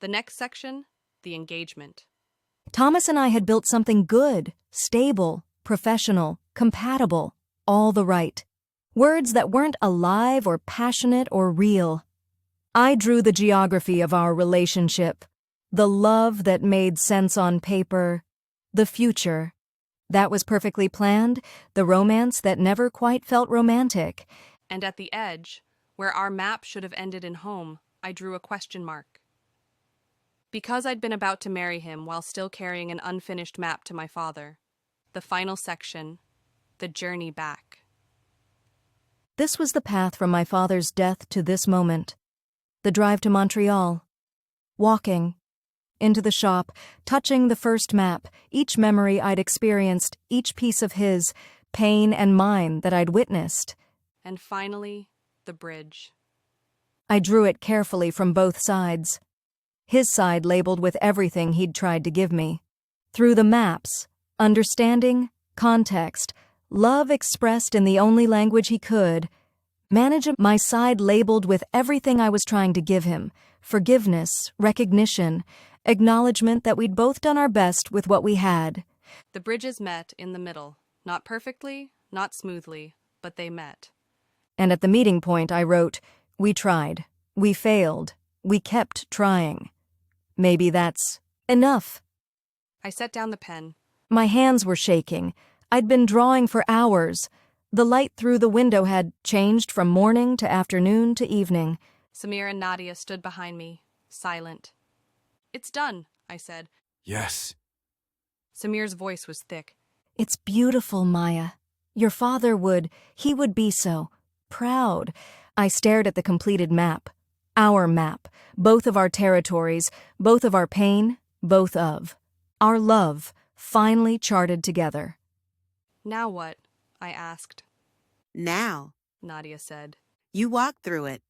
The next section, the engagement. Thomas and I had built something good, stable, professional, compatible, all the right. Words that weren't alive or passionate or real. I drew the geography of our relationship, the love that made sense on paper, the future. That was perfectly planned, the romance that never quite felt romantic. And at the edge, where our map should have ended in home, I drew a question mark. Because I'd been about to marry him while still carrying an unfinished map to my father. The final section, the journey back. This was the path from my father's death to this moment. The drive to Montreal. Walking. Into the shop, touching the first map, each memory I'd experienced, each piece of his, pain and mine that I'd witnessed. And finally, the bridge. I drew it carefully from both sides. His side labeled with everything he'd tried to give me. Through the maps, understanding, context, love expressed in the only language he could. My side labeled with everything I was trying to give him, forgiveness, recognition, acknowledgement that we'd both done our best with what we had. The bridges met in the middle, not perfectly, not smoothly, but they met. And at the meeting point I wrote, "We tried, we failed, we kept trying. Maybe that's enough." I set down the pen. My hands were shaking. I'd been drawing for hours. The light through the window had changed from morning to afternoon to evening. Samir and Nadia stood behind me, silent. "It's done," I said. Yes. Samir's voice was thick. It's beautiful, Maya. Your father he would be so proud. I stared at the completed map. Our map. Both of our territories, both of our pain, both of our love, finally charted together. "Now what?" I asked. Now, Nadia said. you walk through it.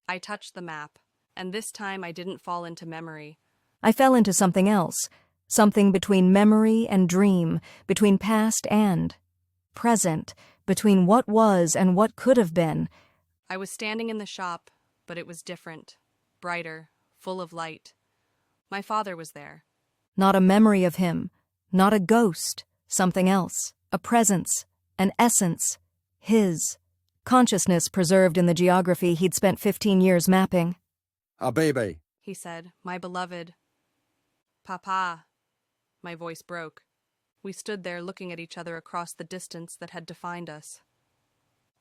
I touched the map, and this time I didn't fall into memory. I fell into something else, something between memory and dream, between past and present, between what was and what could have been. I was standing in the shop, but it was different, brighter, full of light. My father was there. Not a memory of him, not a ghost, something else, a presence, an essence, his. Consciousness preserved in the geography he'd spent 15 years mapping. Habibi. He said, "My beloved." "Papa." My voice broke. We stood there looking at each other across the distance that had defined us.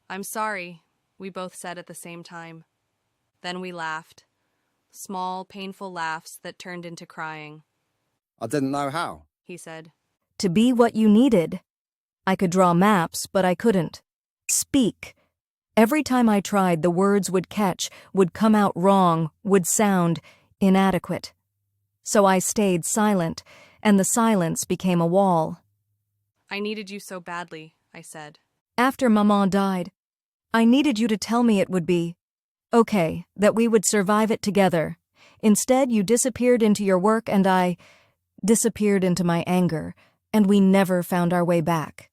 "I'm sorry," we both said at the same time. Then we laughed. Small, painful laughs that turned into crying. I didn't know how. He said. To be what you needed. I could draw maps, but I couldn't. Speak. Every time I tried, the words would catch, would come out wrong, would sound inadequate. So I stayed silent, and the silence became a wall. "I needed you so badly," I said. After Maman died, I needed you to tell me it would be okay, that we would survive it together. Instead, you disappeared into your work and I disappeared into my anger, and we never found our way back.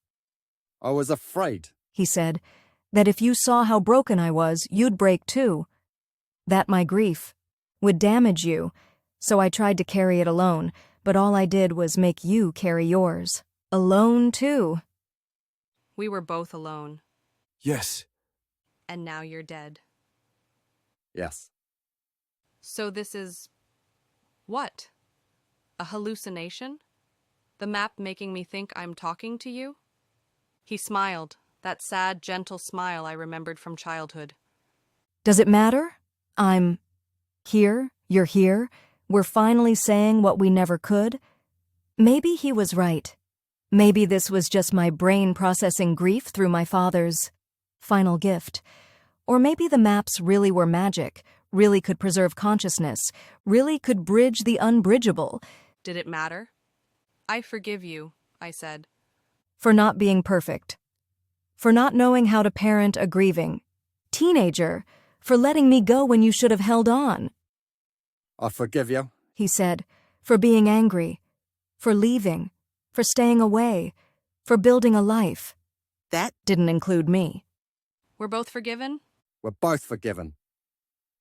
I was afraid, he said, that if you saw how broken I was, you'd break too. That my grief would damage you, so I tried to carry it alone, but all I did was make you carry yours. Alone too. We were both alone. Yes. And now you're dead. yes. So this is... what? A hallucination? The map making me think I'm talking to you? He smiled, that sad, gentle smile I remembered from childhood. Does it matter? I'm here, you're here, we're finally saying what we never could. Maybe he was right. Maybe this was just my brain processing grief through my father's final gift. Or maybe the maps really were magic, really could preserve consciousness, really could bridge the unbridgeable. Did it matter? I forgive you, I said. For not being perfect. For not knowing how to parent a grieving teenager. For letting me go when you should have held on. I forgive you, he said. For being angry. For leaving. For staying away. For building a life. That didn't include me. We're both forgiven? We're both forgiven.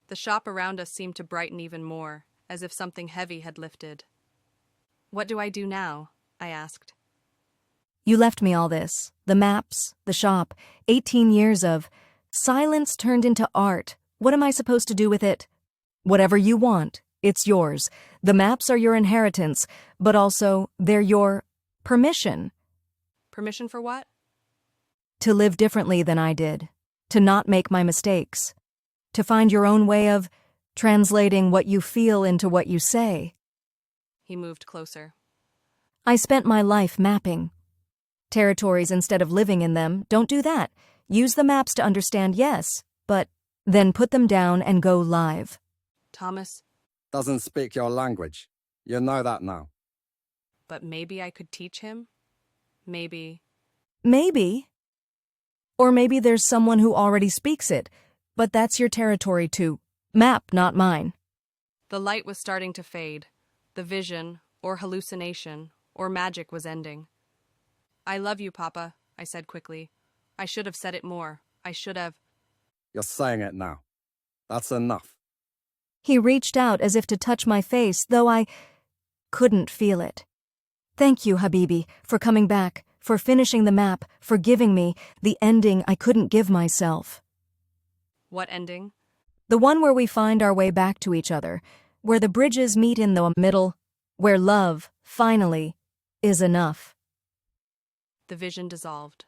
The shop around us seemed to brighten even more, as if something heavy had lifted. What do I do now? I asked. You left me all this. The maps, the shop, 18 years of silence turned into art. What am I supposed to do with it? Whatever you want, it's yours. The maps are your inheritance, but also they're your permission. Permission for what? To live differently than I did. To not make my mistakes. To find your own way of translating what you feel into what you say. He moved closer. I spent my life mapping. Territories instead of living in them, don't do that. Use the maps to understand, yes, but then put them down and go live. Thomas. Doesn't speak your language. You know that now. But maybe I could teach him? Maybe. Maybe. Or maybe there's someone who already speaks it, but that's your territory too. Map, not mine. The light was starting to fade. The vision, or hallucination, or magic was ending. I love you, Papa, I said quickly. I should have said it more. I should have... You're saying it now. That's enough. He reached out as if to touch my face, though I couldn't feel it. Thank you, Habibi, for coming back, for finishing the map, for giving me the ending I couldn't give myself. What ending? The one where we find our way back to each other, where the bridges meet in the middle, where love, finally, is enough. The vision dissolved.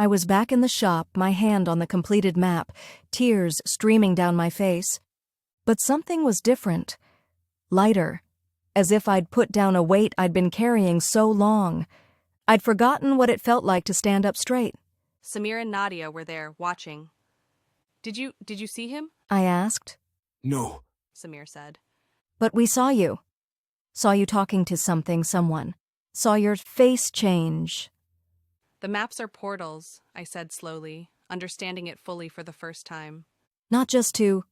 I was back in the shop, my hand on the completed map, tears streaming down my face. But something was different. Lighter. As if I'd put down a weight I'd been carrying so long. I'd forgotten what it felt like to stand up straight. Samir and Nadia were there, watching. Did you see him? I asked. No. Samir said. But we saw you. Saw you talking to someone. Saw your face change. The maps are portals, I said slowly, understanding it fully for the first time. Not just to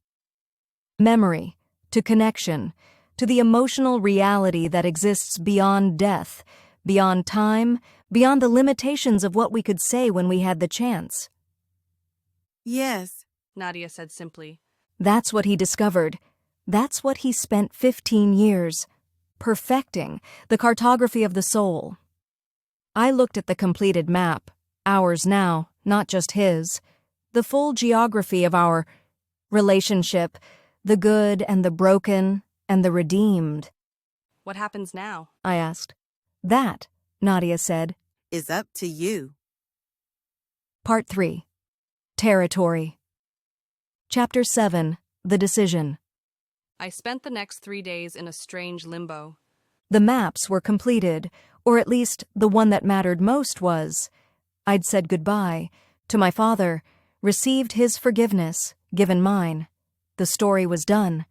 memory, to connection, to the emotional reality that exists beyond death, beyond time, beyond the limitations of what we could say when we had the chance. Yes, Nadia said simply. That's what he discovered. That's what he spent 15 years perfecting, the cartography of the soul. I looked at the completed map, ours now, not just his, the full geography of our relationship, the good and the broken and the redeemed. What happens now? I asked. That, Nadia said, is up to you. Part 3. Territory. Chapter 7. The Decision. I spent the next 3 days in a strange limbo. The maps were completed, or at least the one that mattered most was. I'd said goodbye to my father, received his forgiveness, given mine. The story was done,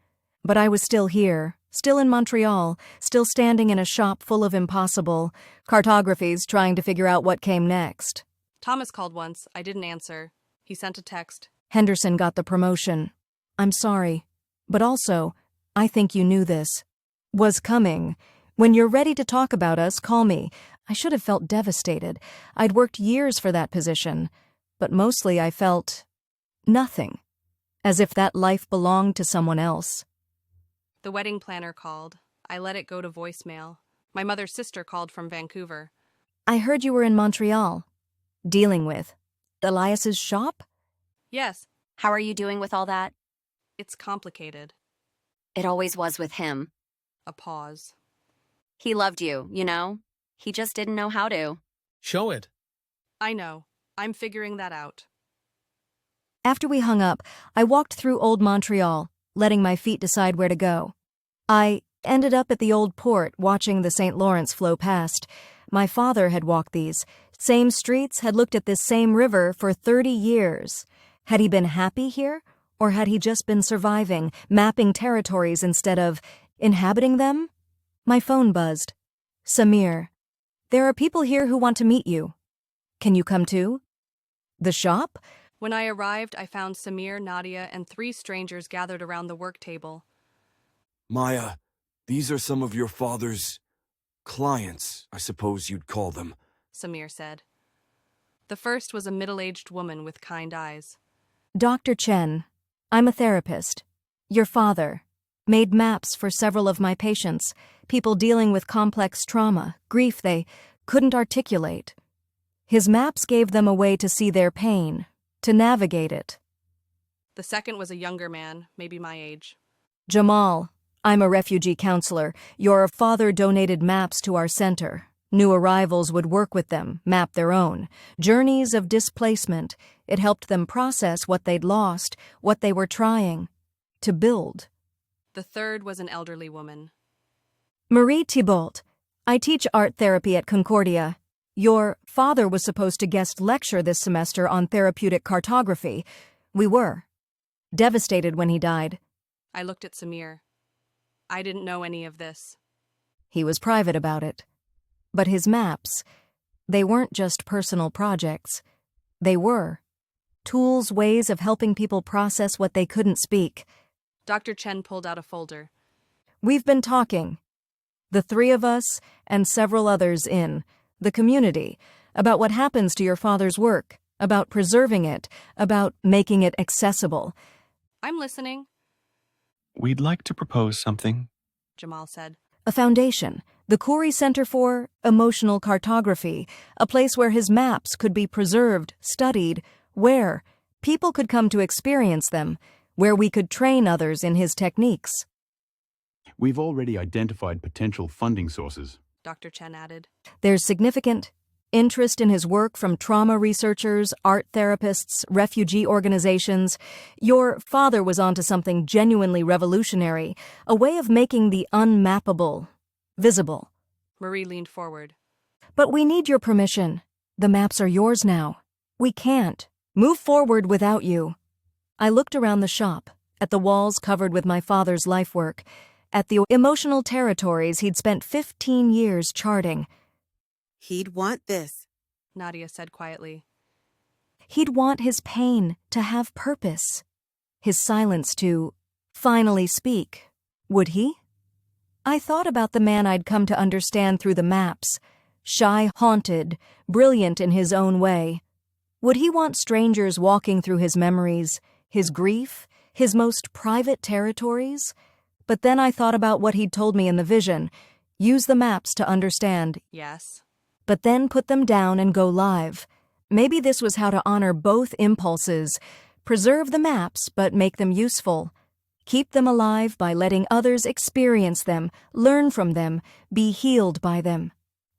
but I was still here, still in Montreal, still standing in a shop full of impossible cartographies trying to figure out what came next. Thomas called once. I didn't answer. He sent a text. Henderson got the promotion. I'm sorry, but also, I think you knew this. Was coming. When you're ready to talk about us, call me. I should have felt devastated. I'd worked years for that position, but mostly I felt nothing, as if that life belonged to someone else. The wedding planner called. I let it go to voicemail. My mother's sister called from Vancouver. I heard you were in Montreal, dealing with Elias's shop? Yes, How are you doing with all that? it's complicated. It always was with him. A pause. He loved you, you know? He just didn't know how to. Show it. I know. I'm figuring that out. After we hung up, I walked through Old Montreal, letting my feet decide where to go. I ended up at the old port, watching the St. Lawrence flow past. My father had walked these same streets, had looked at this same river for 30 years. Had he been happy here, or had he just been surviving, mapping territories instead of inhabiting them? My phone buzzed. Samir. There are people here who want to meet you. Can you come too? The shop? When I arrived, I found Samir, Nadia, and 3 strangers gathered around the work table. Maya, these are some of your father's clients, I suppose you'd call them. Samir said. The first was a middle-aged woman with kind eyes. Dr. Chen. I'm a therapist. Your father. Made maps for several of my patients, people dealing with complex trauma, grief they couldn't articulate. His maps gave them a way to see their pain, to navigate it. The second was a younger man, maybe my age. Jamal. I'm a refugee counselor. Your father donated maps to our center. New arrivals would work with them, map their own. Journeys of displacement. It helped them process what they'd lost, what they were trying to build. The third was an elderly woman. Marie Thibault. I teach art therapy at Concordia. Your father was supposed to guest lecture this semester on therapeutic cartography. We were. Devastated when he died. I looked at Samir. I didn't know any of this. He was private about it. But his maps, they weren't just personal projects. They were tools, ways of helping people process what they couldn't speak. Dr. Chen pulled out a folder. We've been talking, the 3 of us and several others in the community, about what happens to your father's work, about preserving it, about making it accessible. I'm listening, We'd like to propose something. Jamal said. A foundation, the Khoury Center for Emotional Cartography, a place where his maps could be preserved, studied, where people could come to experience them, where we could train others in his techniques. We've already identified potential funding sources. Dr. Chen added. There's significant interest in his work from trauma researchers, art therapists, refugee organizations. Your father was onto something genuinely revolutionary, a way of making the unmappable visible. Marie leaned forward. But we need your permission. The maps are yours now. We can't move forward without you. I looked around the shop, at the walls covered with my father's life work, at the emotional territories he'd spent 15 years charting. He'd want this, Nadia said quietly. He'd want his pain to have purpose, his silence to finally speak. Would he? I thought about the man I'd come to understand through the maps, shy, haunted, brilliant in his own way. Would he want strangers walking through his memories, his grief, his most private territories? But then I thought about what he'd told me in the vision. Use the maps to understand. Yes. But then put them down and go live. Maybe this was how to honor both impulses. Preserve the maps, but make them useful. Keep them alive by letting others experience them, learn from them, be healed by them.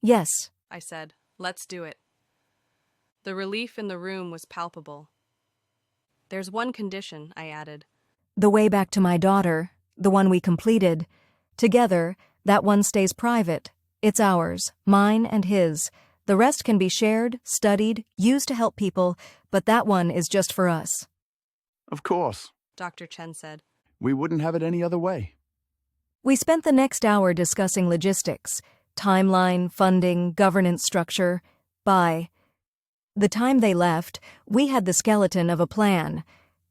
Yes, I said. Let's do it. The relief in the room was palpable. There's one condition, I added. The way back to my daughter, the one we completed. Together, that one stays private. It's ours, mine and his. The rest can be shared, studied, used to help people, but that one is just for us. Of course. Dr. Chen said. We wouldn't have it any other way. We spent the next hour discussing logistics, timeline, funding, governance structure. By the time they left, we had the skeleton of a plan.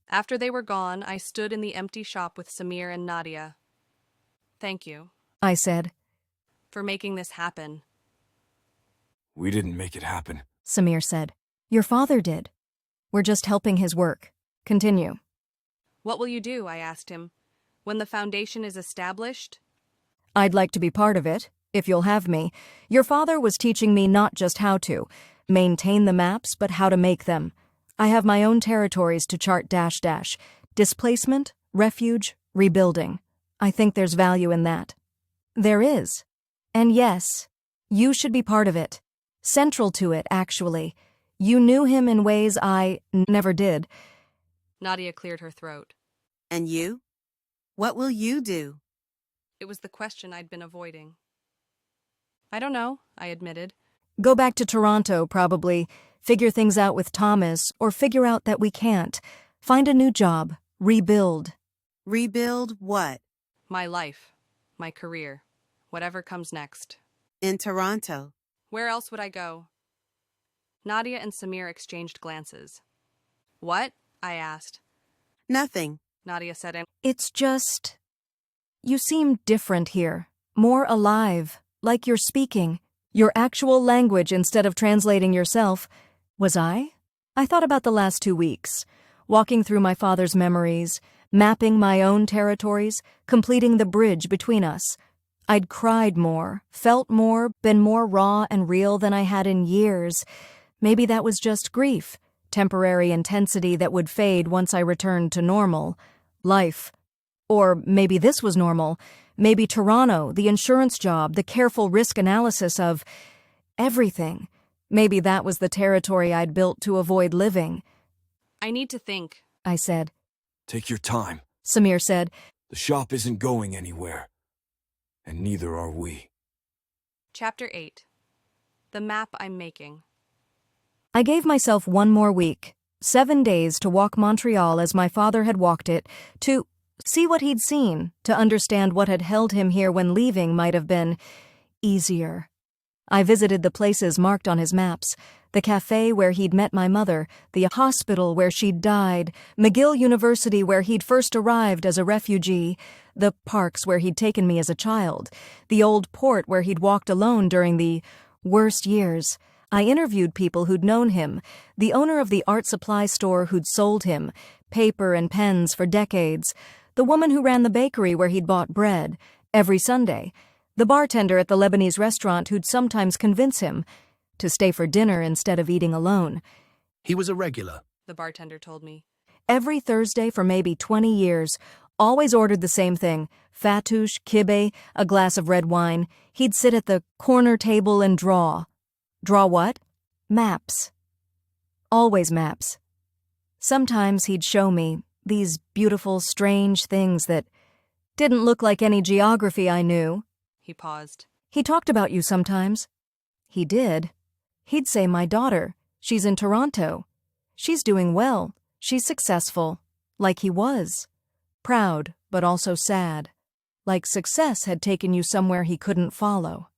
After they were gone, I stood in the empty shop with Samir and Nadia. Thank you, I said, for making this happen. We didn't make it happen, Samir said. Your father did. We're just helping his work. Continue. What will you do, I asked him, when the foundation is established? I'd like to be part of it, if you'll have me. Your father was teaching me not just how to maintain the maps, but how to make them. I have my own territories to chart .. Displacement, refuge, rebuilding. I think there's value in that. There is. And yes, you should be part of it. Central to it, actually. You knew him in ways I never did. Nadia cleared her throat. And you? What will you do? It was the question I'd been avoiding. I don't know, I admitted. Go back to Toronto, probably. Figure things out with Thomas, or figure out that we can't. Find a new job. Rebuild. Rebuild what? My life. My career. Whatever comes next. In Toronto. Where else would I go? Nadia and Samir exchanged glances. What? I asked. Nothing, Nadia said. It's just... You seem different here. More alive. Like you're speaking. Your actual language instead of translating yourself. Was I? I thought about the last 2 weeks. Walking through my father's memories, mapping my own territories, completing the bridge between us. I'd cried more, felt more, been more raw and real than I had in years. Maybe that was just grief, temporary intensity that would fade once I returned to normal. Life. Or maybe this was normal. Maybe Toronto, the insurance job, the careful risk analysis of everything. Maybe that was the territory I'd built to avoid living. I need to think, I said. Take your time. Samir said. The shop isn't going anywhere. And neither are we. Chapter 8. The map I'm making. I gave myself 1 more week, 7 days to walk Montreal as my father had walked it, to see what he'd seen, to understand what had held him here when leaving might have been easier. I visited the places marked on his maps, the cafe where he'd met my mother, the hospital where she'd died, McGill University where he'd first arrived as a refugee, the parks where he'd taken me as a child, the old port where he'd walked alone during the worst years. I interviewed people who'd known him, the owner of the art supply store who'd sold him, paper and pens for decades, the woman who ran the bakery where he'd bought bread, every Sunday, the bartender at the Lebanese restaurant who'd sometimes convince him to stay for dinner instead of eating alone. He was a regular, the bartender told me. Every Thursday for maybe 20 years, always ordered the same thing, fattoush, kibbeh, a glass of red wine. He'd sit at the corner table and draw. Draw what? Maps. Always maps. Sometimes he'd show me these beautiful, strange things that didn't look like any geography I knew. He paused. He talked about you sometimes. He did. He'd say, my daughter, she's in Toronto. She's doing well. She's successful. Like he was. Proud, but also sad. Like success had taken you somewhere he couldn't follow.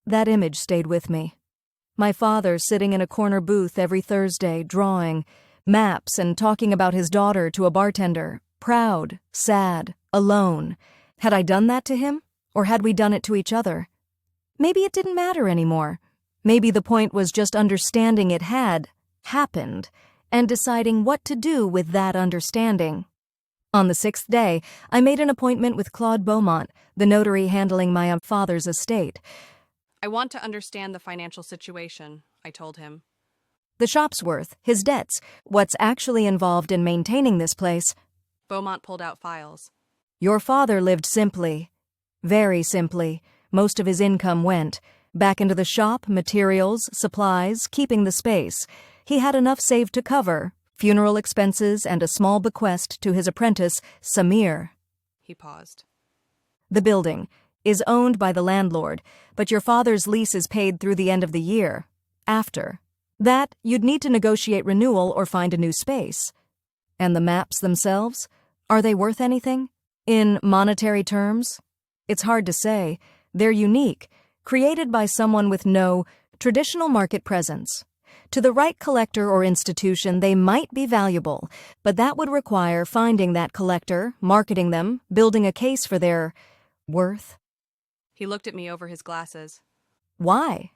That image stayed with me. My father sitting in a corner booth every Thursday, drawing maps and talking about his daughter to a bartender. Proud, sad, alone. Had I done that to him? Or had we done it to each other? Maybe it didn't matter anymore. Maybe the point was just understanding it had happened and deciding what to do with that understanding. On the 6th day, I made an appointment with Claude Beaumont, the notary handling my father's estate. I want to understand the financial situation, I told him. The shop's worth, his debts, what's actually involved in maintaining this place. Beaumont pulled out files. Your father lived simply. Very simply. Most of his income went back into the shop, materials, supplies, keeping the space. He had enough saved to cover funeral expenses and a small bequest to his apprentice, Samir. He paused. The building is owned by the landlord, but your father's lease is paid through the end of the year. After that, you'd need to negotiate renewal or find a new space. And the maps themselves? Are they worth anything? In monetary terms? It's hard to say. They're unique, created by someone with no traditional market presence. To the right collector or institution, they might be valuable, but that would require finding that collector, marketing them, building a case for their worth. He looked at me over his glasses. Why?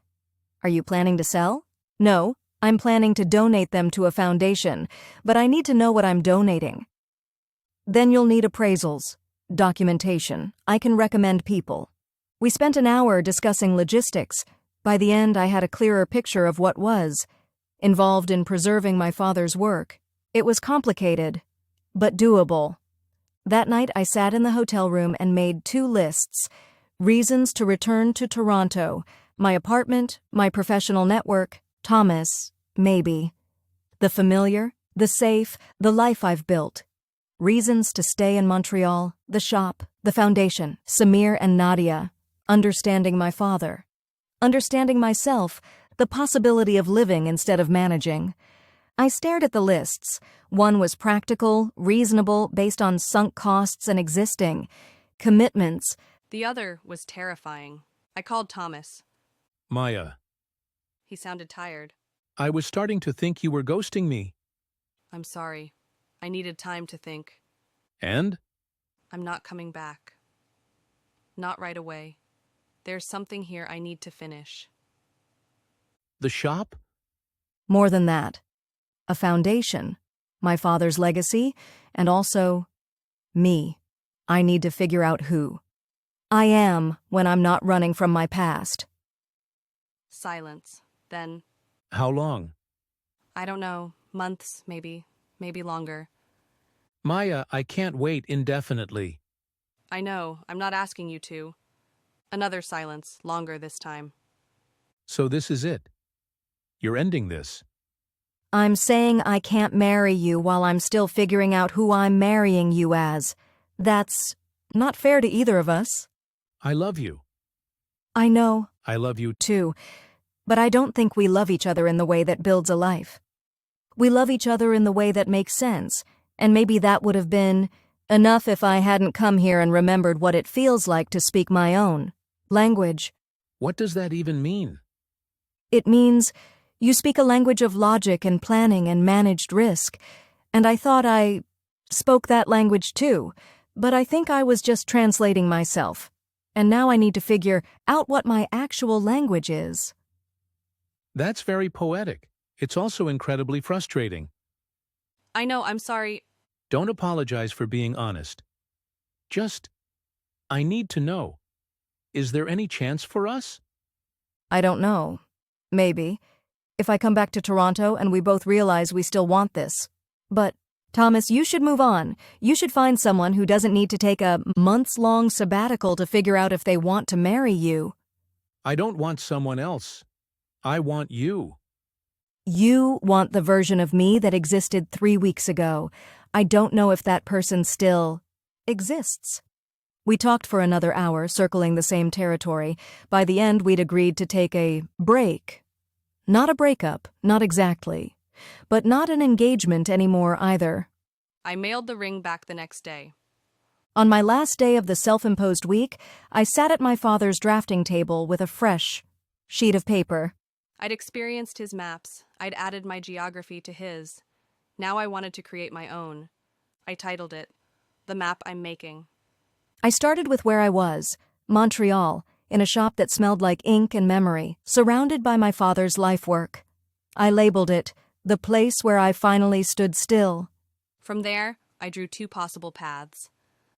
Are you planning to sell? No, I'm planning to donate them to a foundation, but I need to know what I'm donating. Then you'll need appraisals, documentation. I can recommend people. We spent an hour discussing logistics. By the end, I had a clearer picture of what was involved in preserving my father's work. It was complicated, but doable. That night, I sat in the hotel room and made 2 lists. Reasons to return to Toronto, my apartment, my professional network, Thomas, maybe. The familiar, the safe, the life I've built. Reasons to stay in Montreal, the shop, the foundation, Samir and Nadia. Understanding my father. Understanding myself, the possibility of living instead of managing. I stared at the lists. One was practical, reasonable, based on sunk costs and existing commitments. The other was terrifying. I called Thomas. Maya, He sounded tired. I was starting to think you were ghosting me. I'm sorry. I needed time to think. And? I'm not coming back. Not right away. There's something here I need to finish. The shop? More than that. A foundation. My father's legacy, and also me. I need to figure out who I am when I'm not running from my past. Silence. Then, How long? I don't know, months, maybe longer. Maya, I can't wait indefinitely. I know, I'm not asking you to. Another silence, longer this time. So this is it. You're ending this. I'm saying I can't marry you while I'm still figuring out who I'm marrying you as. That's not fair to either of us. I love you. I know, I love you too, but I don't think we love each other in the way that builds a life. We love each other in the way that makes sense, and maybe that would have been enough if I hadn't come here and remembered what it feels like to speak my own language. What does that even mean? It means you speak a language of logic and planning and managed risk, and I thought I spoke that language too, but I think I was just translating myself, and now I need to figure out what my actual language is. That's very poetic. It's also incredibly frustrating. I know, I'm sorry. Don't apologize for being honest. Just, I need to know. Is there any chance for us? I don't know. Maybe. If I come back to Toronto and we both realize we still want this. But, Thomas, you should move on. You should find someone who doesn't need to take a months-long sabbatical to figure out if they want to marry you. I don't want someone else. I want you. You want the version of me that existed 3 weeks ago. I don't know if that person still exists. We talked for another hour, circling the same territory. By the end, we'd agreed to take a break. Not a breakup, not exactly. But not an engagement anymore either. I mailed the ring back the next day. On my last day of the self-imposed week, I sat at my father's drafting table with a fresh sheet of paper. I'd experienced his maps. I'd added my geography to his. Now I wanted to create my own. I titled it, The Map I'm Making. I started with where I was, Montreal, in a shop that smelled like ink and memory, surrounded by my father's life work. I labeled it, The Place Where I Finally Stood Still. From there, I drew 2 possible paths.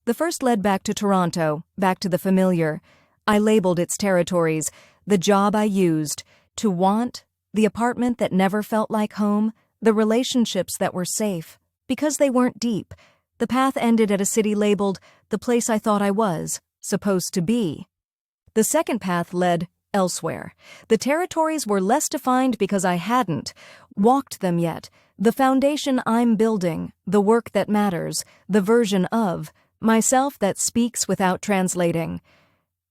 The first led back to Toronto, back to the familiar. I labeled its territories, the job I used, to want, the apartment that never felt like home, the relationships that were safe, because they weren't deep. The path ended at a city labeled the place I thought I was, supposed to be. The second path led elsewhere. The territories were less defined because I hadn't walked them yet. The foundation I'm building, the work that matters, the version of myself that speaks without translating.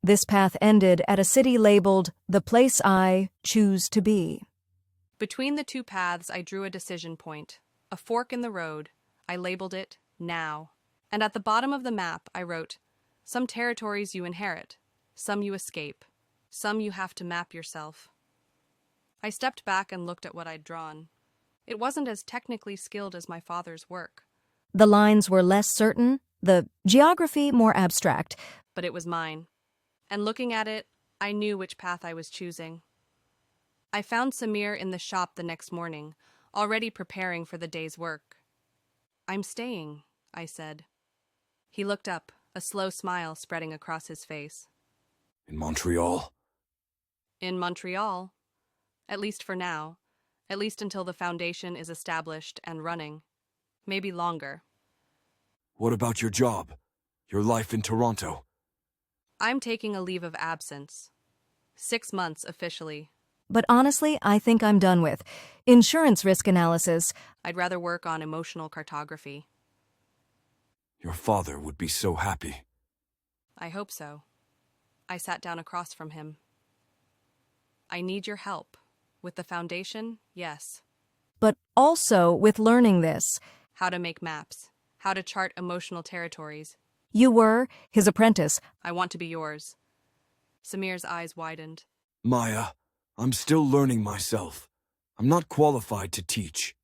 This path ended at a city labeled the place I choose to be. Between the 2 paths, I drew a decision point, a fork in the road. I labeled it Now. And at the bottom of the map, I wrote, some territories you inherit, some you escape, some you have to map yourself. I stepped back and looked at what I'd drawn. It wasn't as technically skilled as my father's work. The lines were less certain, the geography more abstract. But it was mine. And looking at it, I knew which path I was choosing. I found Samir in the shop the next morning, already preparing for the day's work. I'm staying, I said. He looked up, a slow smile spreading across his face. In Montreal? In Montreal. At least for now. At least until the foundation is established and running. Maybe longer. What about your job? Your life in Toronto? I'm taking a leave of absence. 6 months officially. But honestly, I think I'm done with insurance risk analysis. I'd rather work on emotional cartography. Your father would be so happy. I hope so. I sat down across from him. I need your help. With the foundation, yes. But also with learning this. How to make maps. How to chart emotional territories. You were his apprentice. I want to be yours. Samir's eyes widened. Maya, I'm still learning myself. I'm not qualified to teach.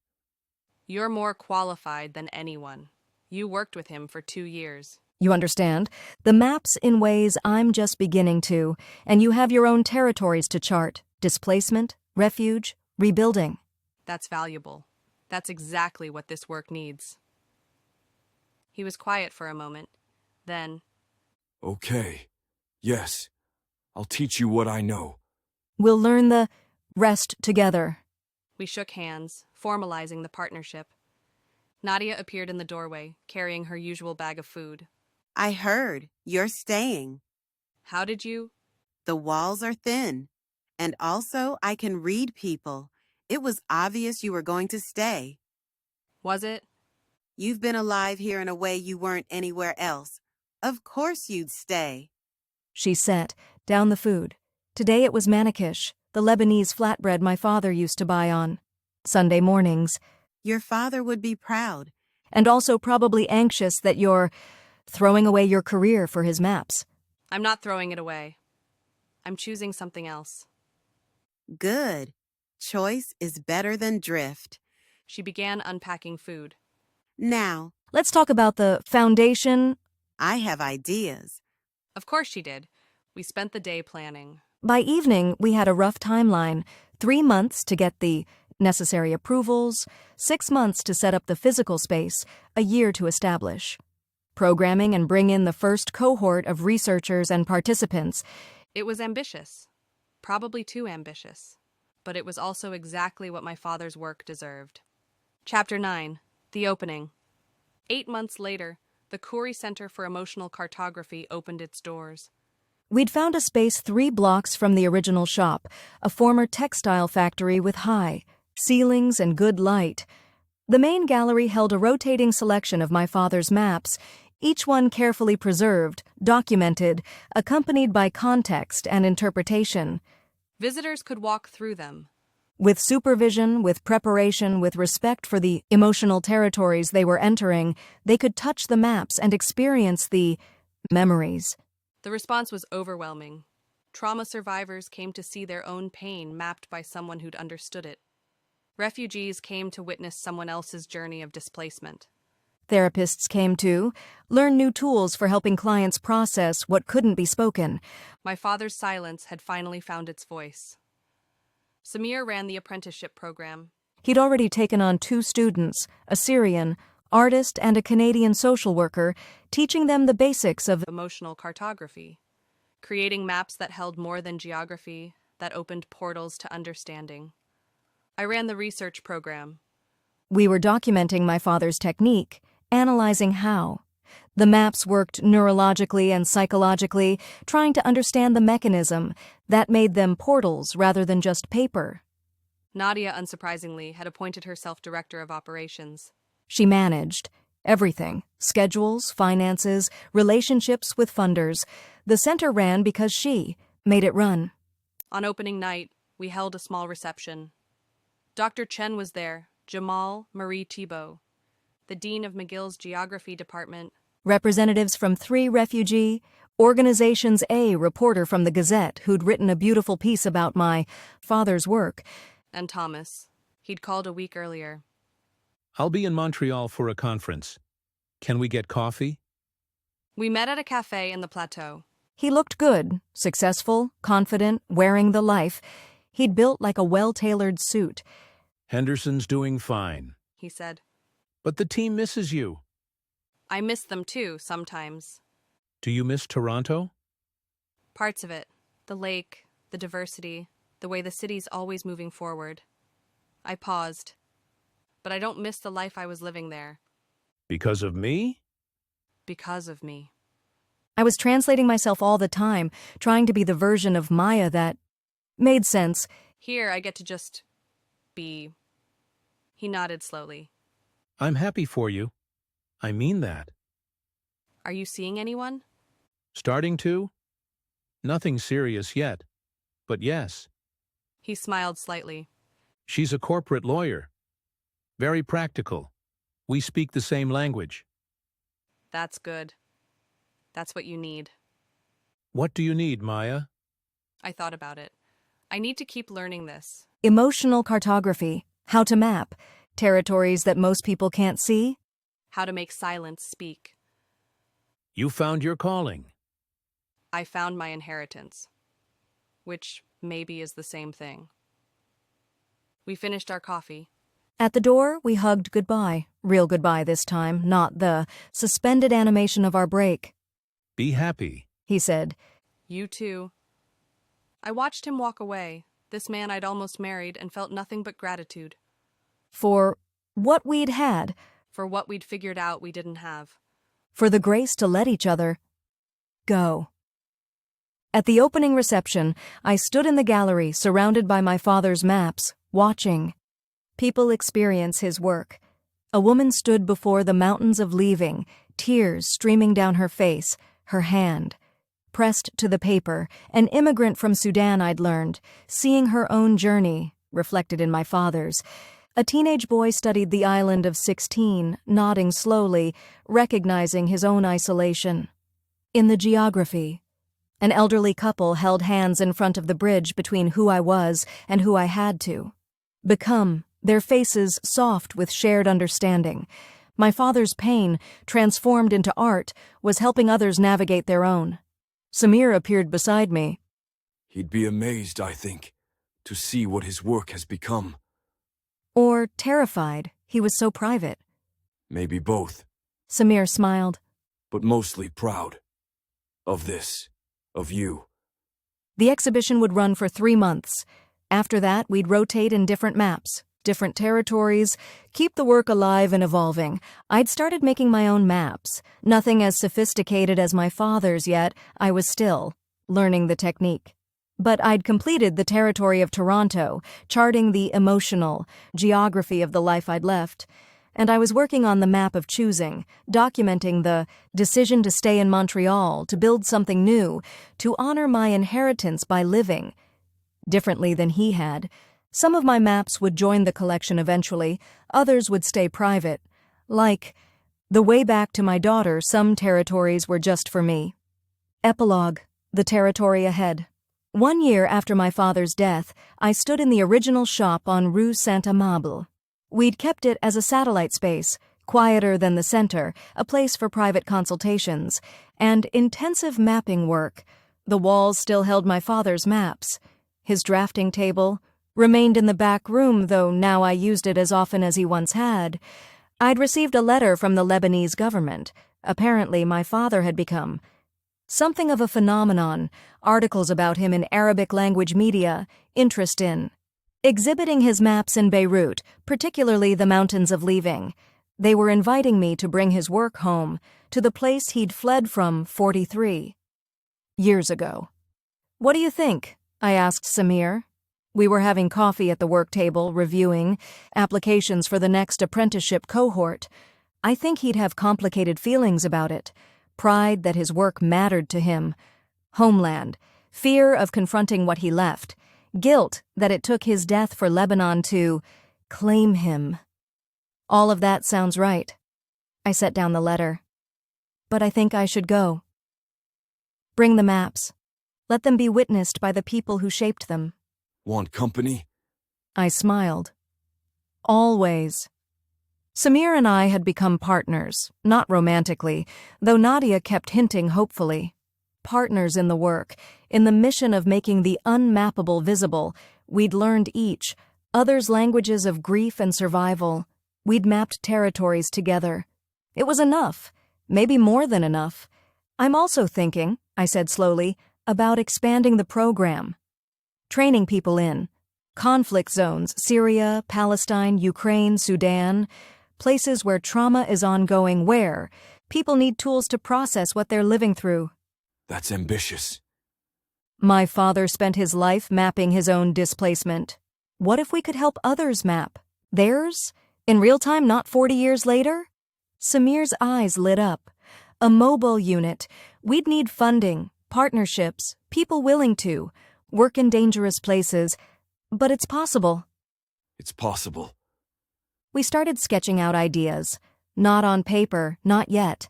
You're more qualified than anyone. You worked with him for 2 years. You understand? The maps in ways I'm just beginning to, and you have your own territories to chart. Displacement, refuge, rebuilding. That's valuable. That's exactly what this work needs. He was quiet for a moment. Then, Okay. Yes. I'll teach you what I know. We'll learn the rest together. we shook hands, formalizing the partnership. Nadia appeared in the doorway, carrying her usual bag of food. I heard. You're staying. How did you? The walls are thin. And also, I can read people. It was obvious you were going to stay. Was it? You've been alive here in a way you weren't anywhere else. Of course you'd stay. She set down the food. Today it was manikish, the Lebanese flatbread my father used to buy on Sunday mornings. Your father would be proud. And also probably anxious that you're throwing away your career for his maps. I'm not throwing it away. I'm choosing something else. Good. Choice is better than drift. She began unpacking food. Now, let's talk about the foundation. I have ideas. Of course she did. We spent the day planning. By evening, we had a rough timeline. 3 months to get the necessary approvals, 6 months to set up the physical space, a year to establish programming and bring in the first cohort of researchers and participants. It was ambitious. Probably too ambitious. But it was also exactly what my father's work deserved. Chapter 9. The Opening. 8 months later, the Khoury Center for Emotional Cartography opened its doors. We'd found a space 3 blocks from the original shop, a former textile factory with high, ceilings, and good light. The main gallery held a rotating selection of my father's maps, each one carefully preserved, documented, accompanied by context and interpretation. Visitors could walk through them. With supervision, with preparation, with respect for the emotional territories they were entering, they could touch the maps and experience the memories. The response was overwhelming. Trauma survivors came to see their own pain mapped by someone who'd understood it. Refugees came to witness someone else's journey of displacement. Therapists came to learn new tools for helping clients process what couldn't be spoken. My father's silence had finally found its voice. Samir ran the apprenticeship program. He'd already taken on 2 students, a Syrian, artist, and a Canadian social worker, teaching them the basics of emotional cartography, creating maps that held more than geography, that opened portals to understanding. I ran the research program. We were documenting my father's technique, analyzing how. The maps worked neurologically and psychologically, trying to understand the mechanism that made them portals rather than just paper. Nadia, unsurprisingly, had appointed herself director of operations. She managed everything: schedules, finances, relationships with funders. The center ran because she made it run. On opening night, we held a small reception. Dr. Chen was there, Jamal Marie Thibault, the dean of McGill's geography department. Representatives from 3 refugee organizations, a reporter from the Gazette who'd written a beautiful piece about my father's work. And Thomas. He'd called a week earlier. I'll be in Montreal for a conference. Can we get coffee? We met at a cafe in the plateau. He looked good, successful, confident, wearing the life. He'd built like a well-tailored suit. Henderson's doing fine, he said. But the team misses you. I miss them too, sometimes. Do you miss Toronto? Parts of it. The lake, the diversity, the way the city's always moving forward. I paused. But I don't miss the life I was living there. Because of me? Because of me. I was translating myself all the time, trying to be the version of Maya that made sense. Here I get to just be. He nodded slowly. I'm happy for you. I mean that. Are you seeing anyone? Starting to? Nothing serious yet. But yes. He smiled slightly. She's a corporate lawyer. Very practical. We speak the same language. That's good. That's what you need. What do you need, Maya? I thought about it. I need to keep learning this. Emotional cartography, how to map, territories that most people can't see. How to make silence speak. You found your calling. I found my inheritance. Which maybe is the same thing. We finished our coffee. At the door, we hugged goodbye. Real goodbye this time, not the suspended animation of our break. Be happy, he said. You too. I watched him walk away, this man I'd almost married, and felt nothing but gratitude. For what we'd had. For what we'd figured out we didn't have. For the grace to let each other go. At the opening reception, I stood in the gallery surrounded by my father's maps, watching people experience his work. A woman stood before the mountains of leaving, tears streaming down her face, her hand pressed to the paper, an immigrant from Sudan I'd learned, seeing her own journey reflected in my father's. A teenage boy studied the island of 16, nodding slowly, recognizing his own isolation. In the geography, an elderly couple held hands in front of the bridge between who I was and who I had to become, their faces soft with shared understanding. My father's pain, transformed into art, was helping others navigate their own. Samir appeared beside me. He'd be amazed, I think, to see what his work has become. Or terrified. He was so private. Maybe both. Samir smiled. But mostly proud. Of this. Of you. The exhibition would run for 3 months. After that, we'd rotate in different maps, different territories, keep the work alive and evolving. I'd started making my own maps. Nothing as sophisticated as my father's yet. I was still learning the technique. But I'd completed the territory of Toronto, charting the emotional geography of the life I'd left, and I was working on the map of choosing, documenting the decision to stay in Montreal, to build something new, to honor my inheritance by living differently than he had. Some of my maps would join the collection eventually, others would stay private. Like the way back to my daughter, some territories were just for me. Epilogue: the territory ahead. 1 year after my father's death, I stood in the original shop on Rue Saint-Amable. We'd kept it as a satellite space, quieter than the center, a place for private consultations, and intensive mapping work. The walls still held my father's maps. His drafting table remained in the back room, though now I used it as often as he once had. I'd received a letter from the Lebanese government. Apparently, my father had become something of a phenomenon, articles about him in Arabic language media, interest in exhibiting his maps in Beirut, particularly the mountains of leaving. They were inviting me to bring his work home, to the place he'd fled from 43 years ago. "What do you think?" I asked Samir. We were having coffee at the work table, reviewing applications for the next apprenticeship cohort. I think he'd have complicated feelings about it. Pride that his work mattered to him. Homeland. Fear of confronting what he left. Guilt that it took his death for Lebanon to claim him. All of that sounds right. I set down the letter. But I think I should go. Bring the maps. Let them be witnessed by the people who shaped them. Want company? I smiled. Always. Samir and I had become partners, not romantically, though Nadia kept hinting hopefully. Partners in the work, in the mission of making the unmappable visible. We'd learned each, others' languages of grief and survival. We'd mapped territories together. It was enough, maybe more than enough. I'm also thinking, I said slowly, about expanding the program. Training people in conflict zones, Syria, Palestine, Ukraine, Sudan, places where trauma is ongoing, where people need tools to process what they're living through. That's ambitious. My father spent his life mapping his own displacement. What if we could help others map theirs in real time, not 40 years later? Samir's eyes lit up. A mobile unit. We'd need funding, partnerships, people willing to work in dangerous places, but it's possible. It's possible. We started sketching out ideas. Not on paper, not yet.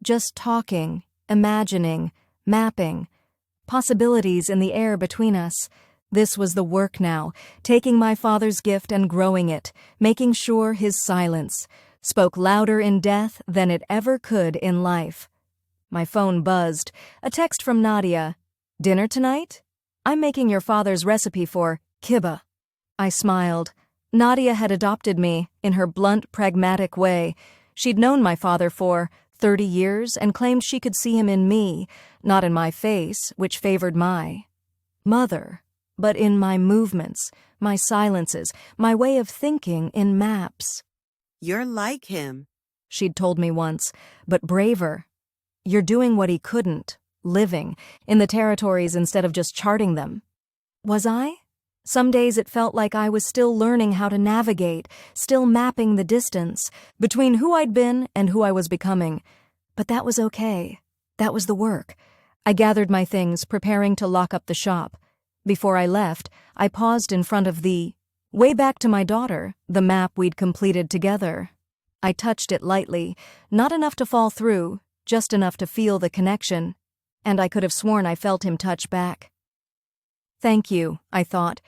Just talking, imagining, mapping. Possibilities in the air between us. This was the work now, taking my father's gift and growing it, making sure his silence spoke louder in death than it ever could in life. My phone buzzed. A text from Nadia. "Dinner tonight? I'm making your father's recipe for kibbeh." I smiled. Nadia had adopted me in her blunt, pragmatic way. She'd known my father for 30 years and claimed she could see him in me, not in my face, which favored my mother, but in my movements, my silences, my way of thinking in maps. "You're like him," she'd told me once, but braver. You're doing what he couldn't, living in the territories instead of just charting them. Was I? Some days it felt like I was still learning how to navigate, still mapping the distance between who I'd been and who I was becoming. But that was okay. That was the work. I gathered my things, preparing to lock up the shop. Before I left, I paused in front of the way back to my daughter, the map we'd completed together. I touched it lightly, not enough to fall through, just enough to feel the connection, and I could have sworn I felt him touch back. Thank you, I thought,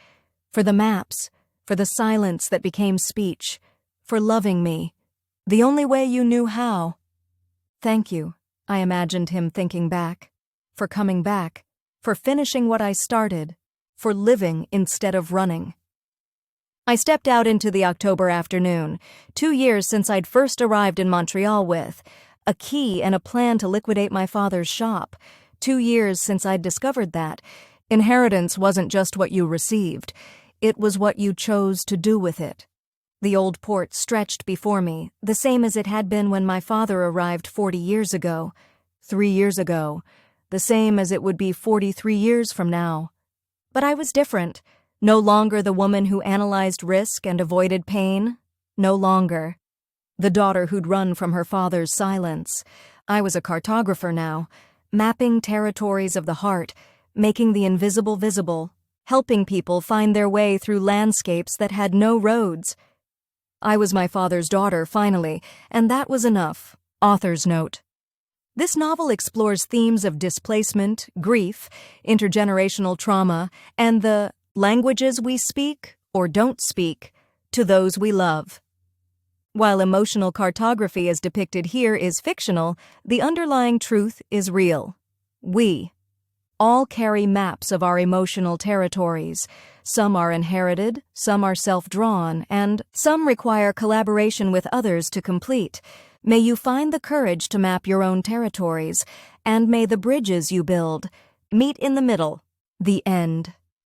for the maps, for the silence that became speech, for loving me, the only way you knew how. Thank you, I imagined him thinking back, for coming back, for finishing what I started, for living instead of running. I stepped out into the October afternoon, 2 years since I'd first arrived in Montreal with a key and a plan to liquidate my father's shop. 2 years since I'd discovered that inheritance wasn't just what you received, it was what you chose to do with it. The old port stretched before me, the same as it had been when my father arrived 40 years ago, 3 years ago, the same as it would be 43 years from now. But I was different. No longer the woman who analyzed risk and avoided pain. No longer. The daughter who'd run from her father's silence. I was a cartographer now, mapping territories of the heart, making the invisible visible, helping people find their way through landscapes that had no roads. I was my father's daughter, finally, and that was enough. Author's note. This novel explores themes of displacement, grief, intergenerational trauma, and the languages we speak or don't speak to those we love. While emotional cartography as depicted here is fictional, the underlying truth is real. We all carry maps of our emotional territories. Some are inherited, some are self-drawn, and some require collaboration with others to complete. May you find the courage to map your own territories, and may the bridges you build meet in the middle, the end.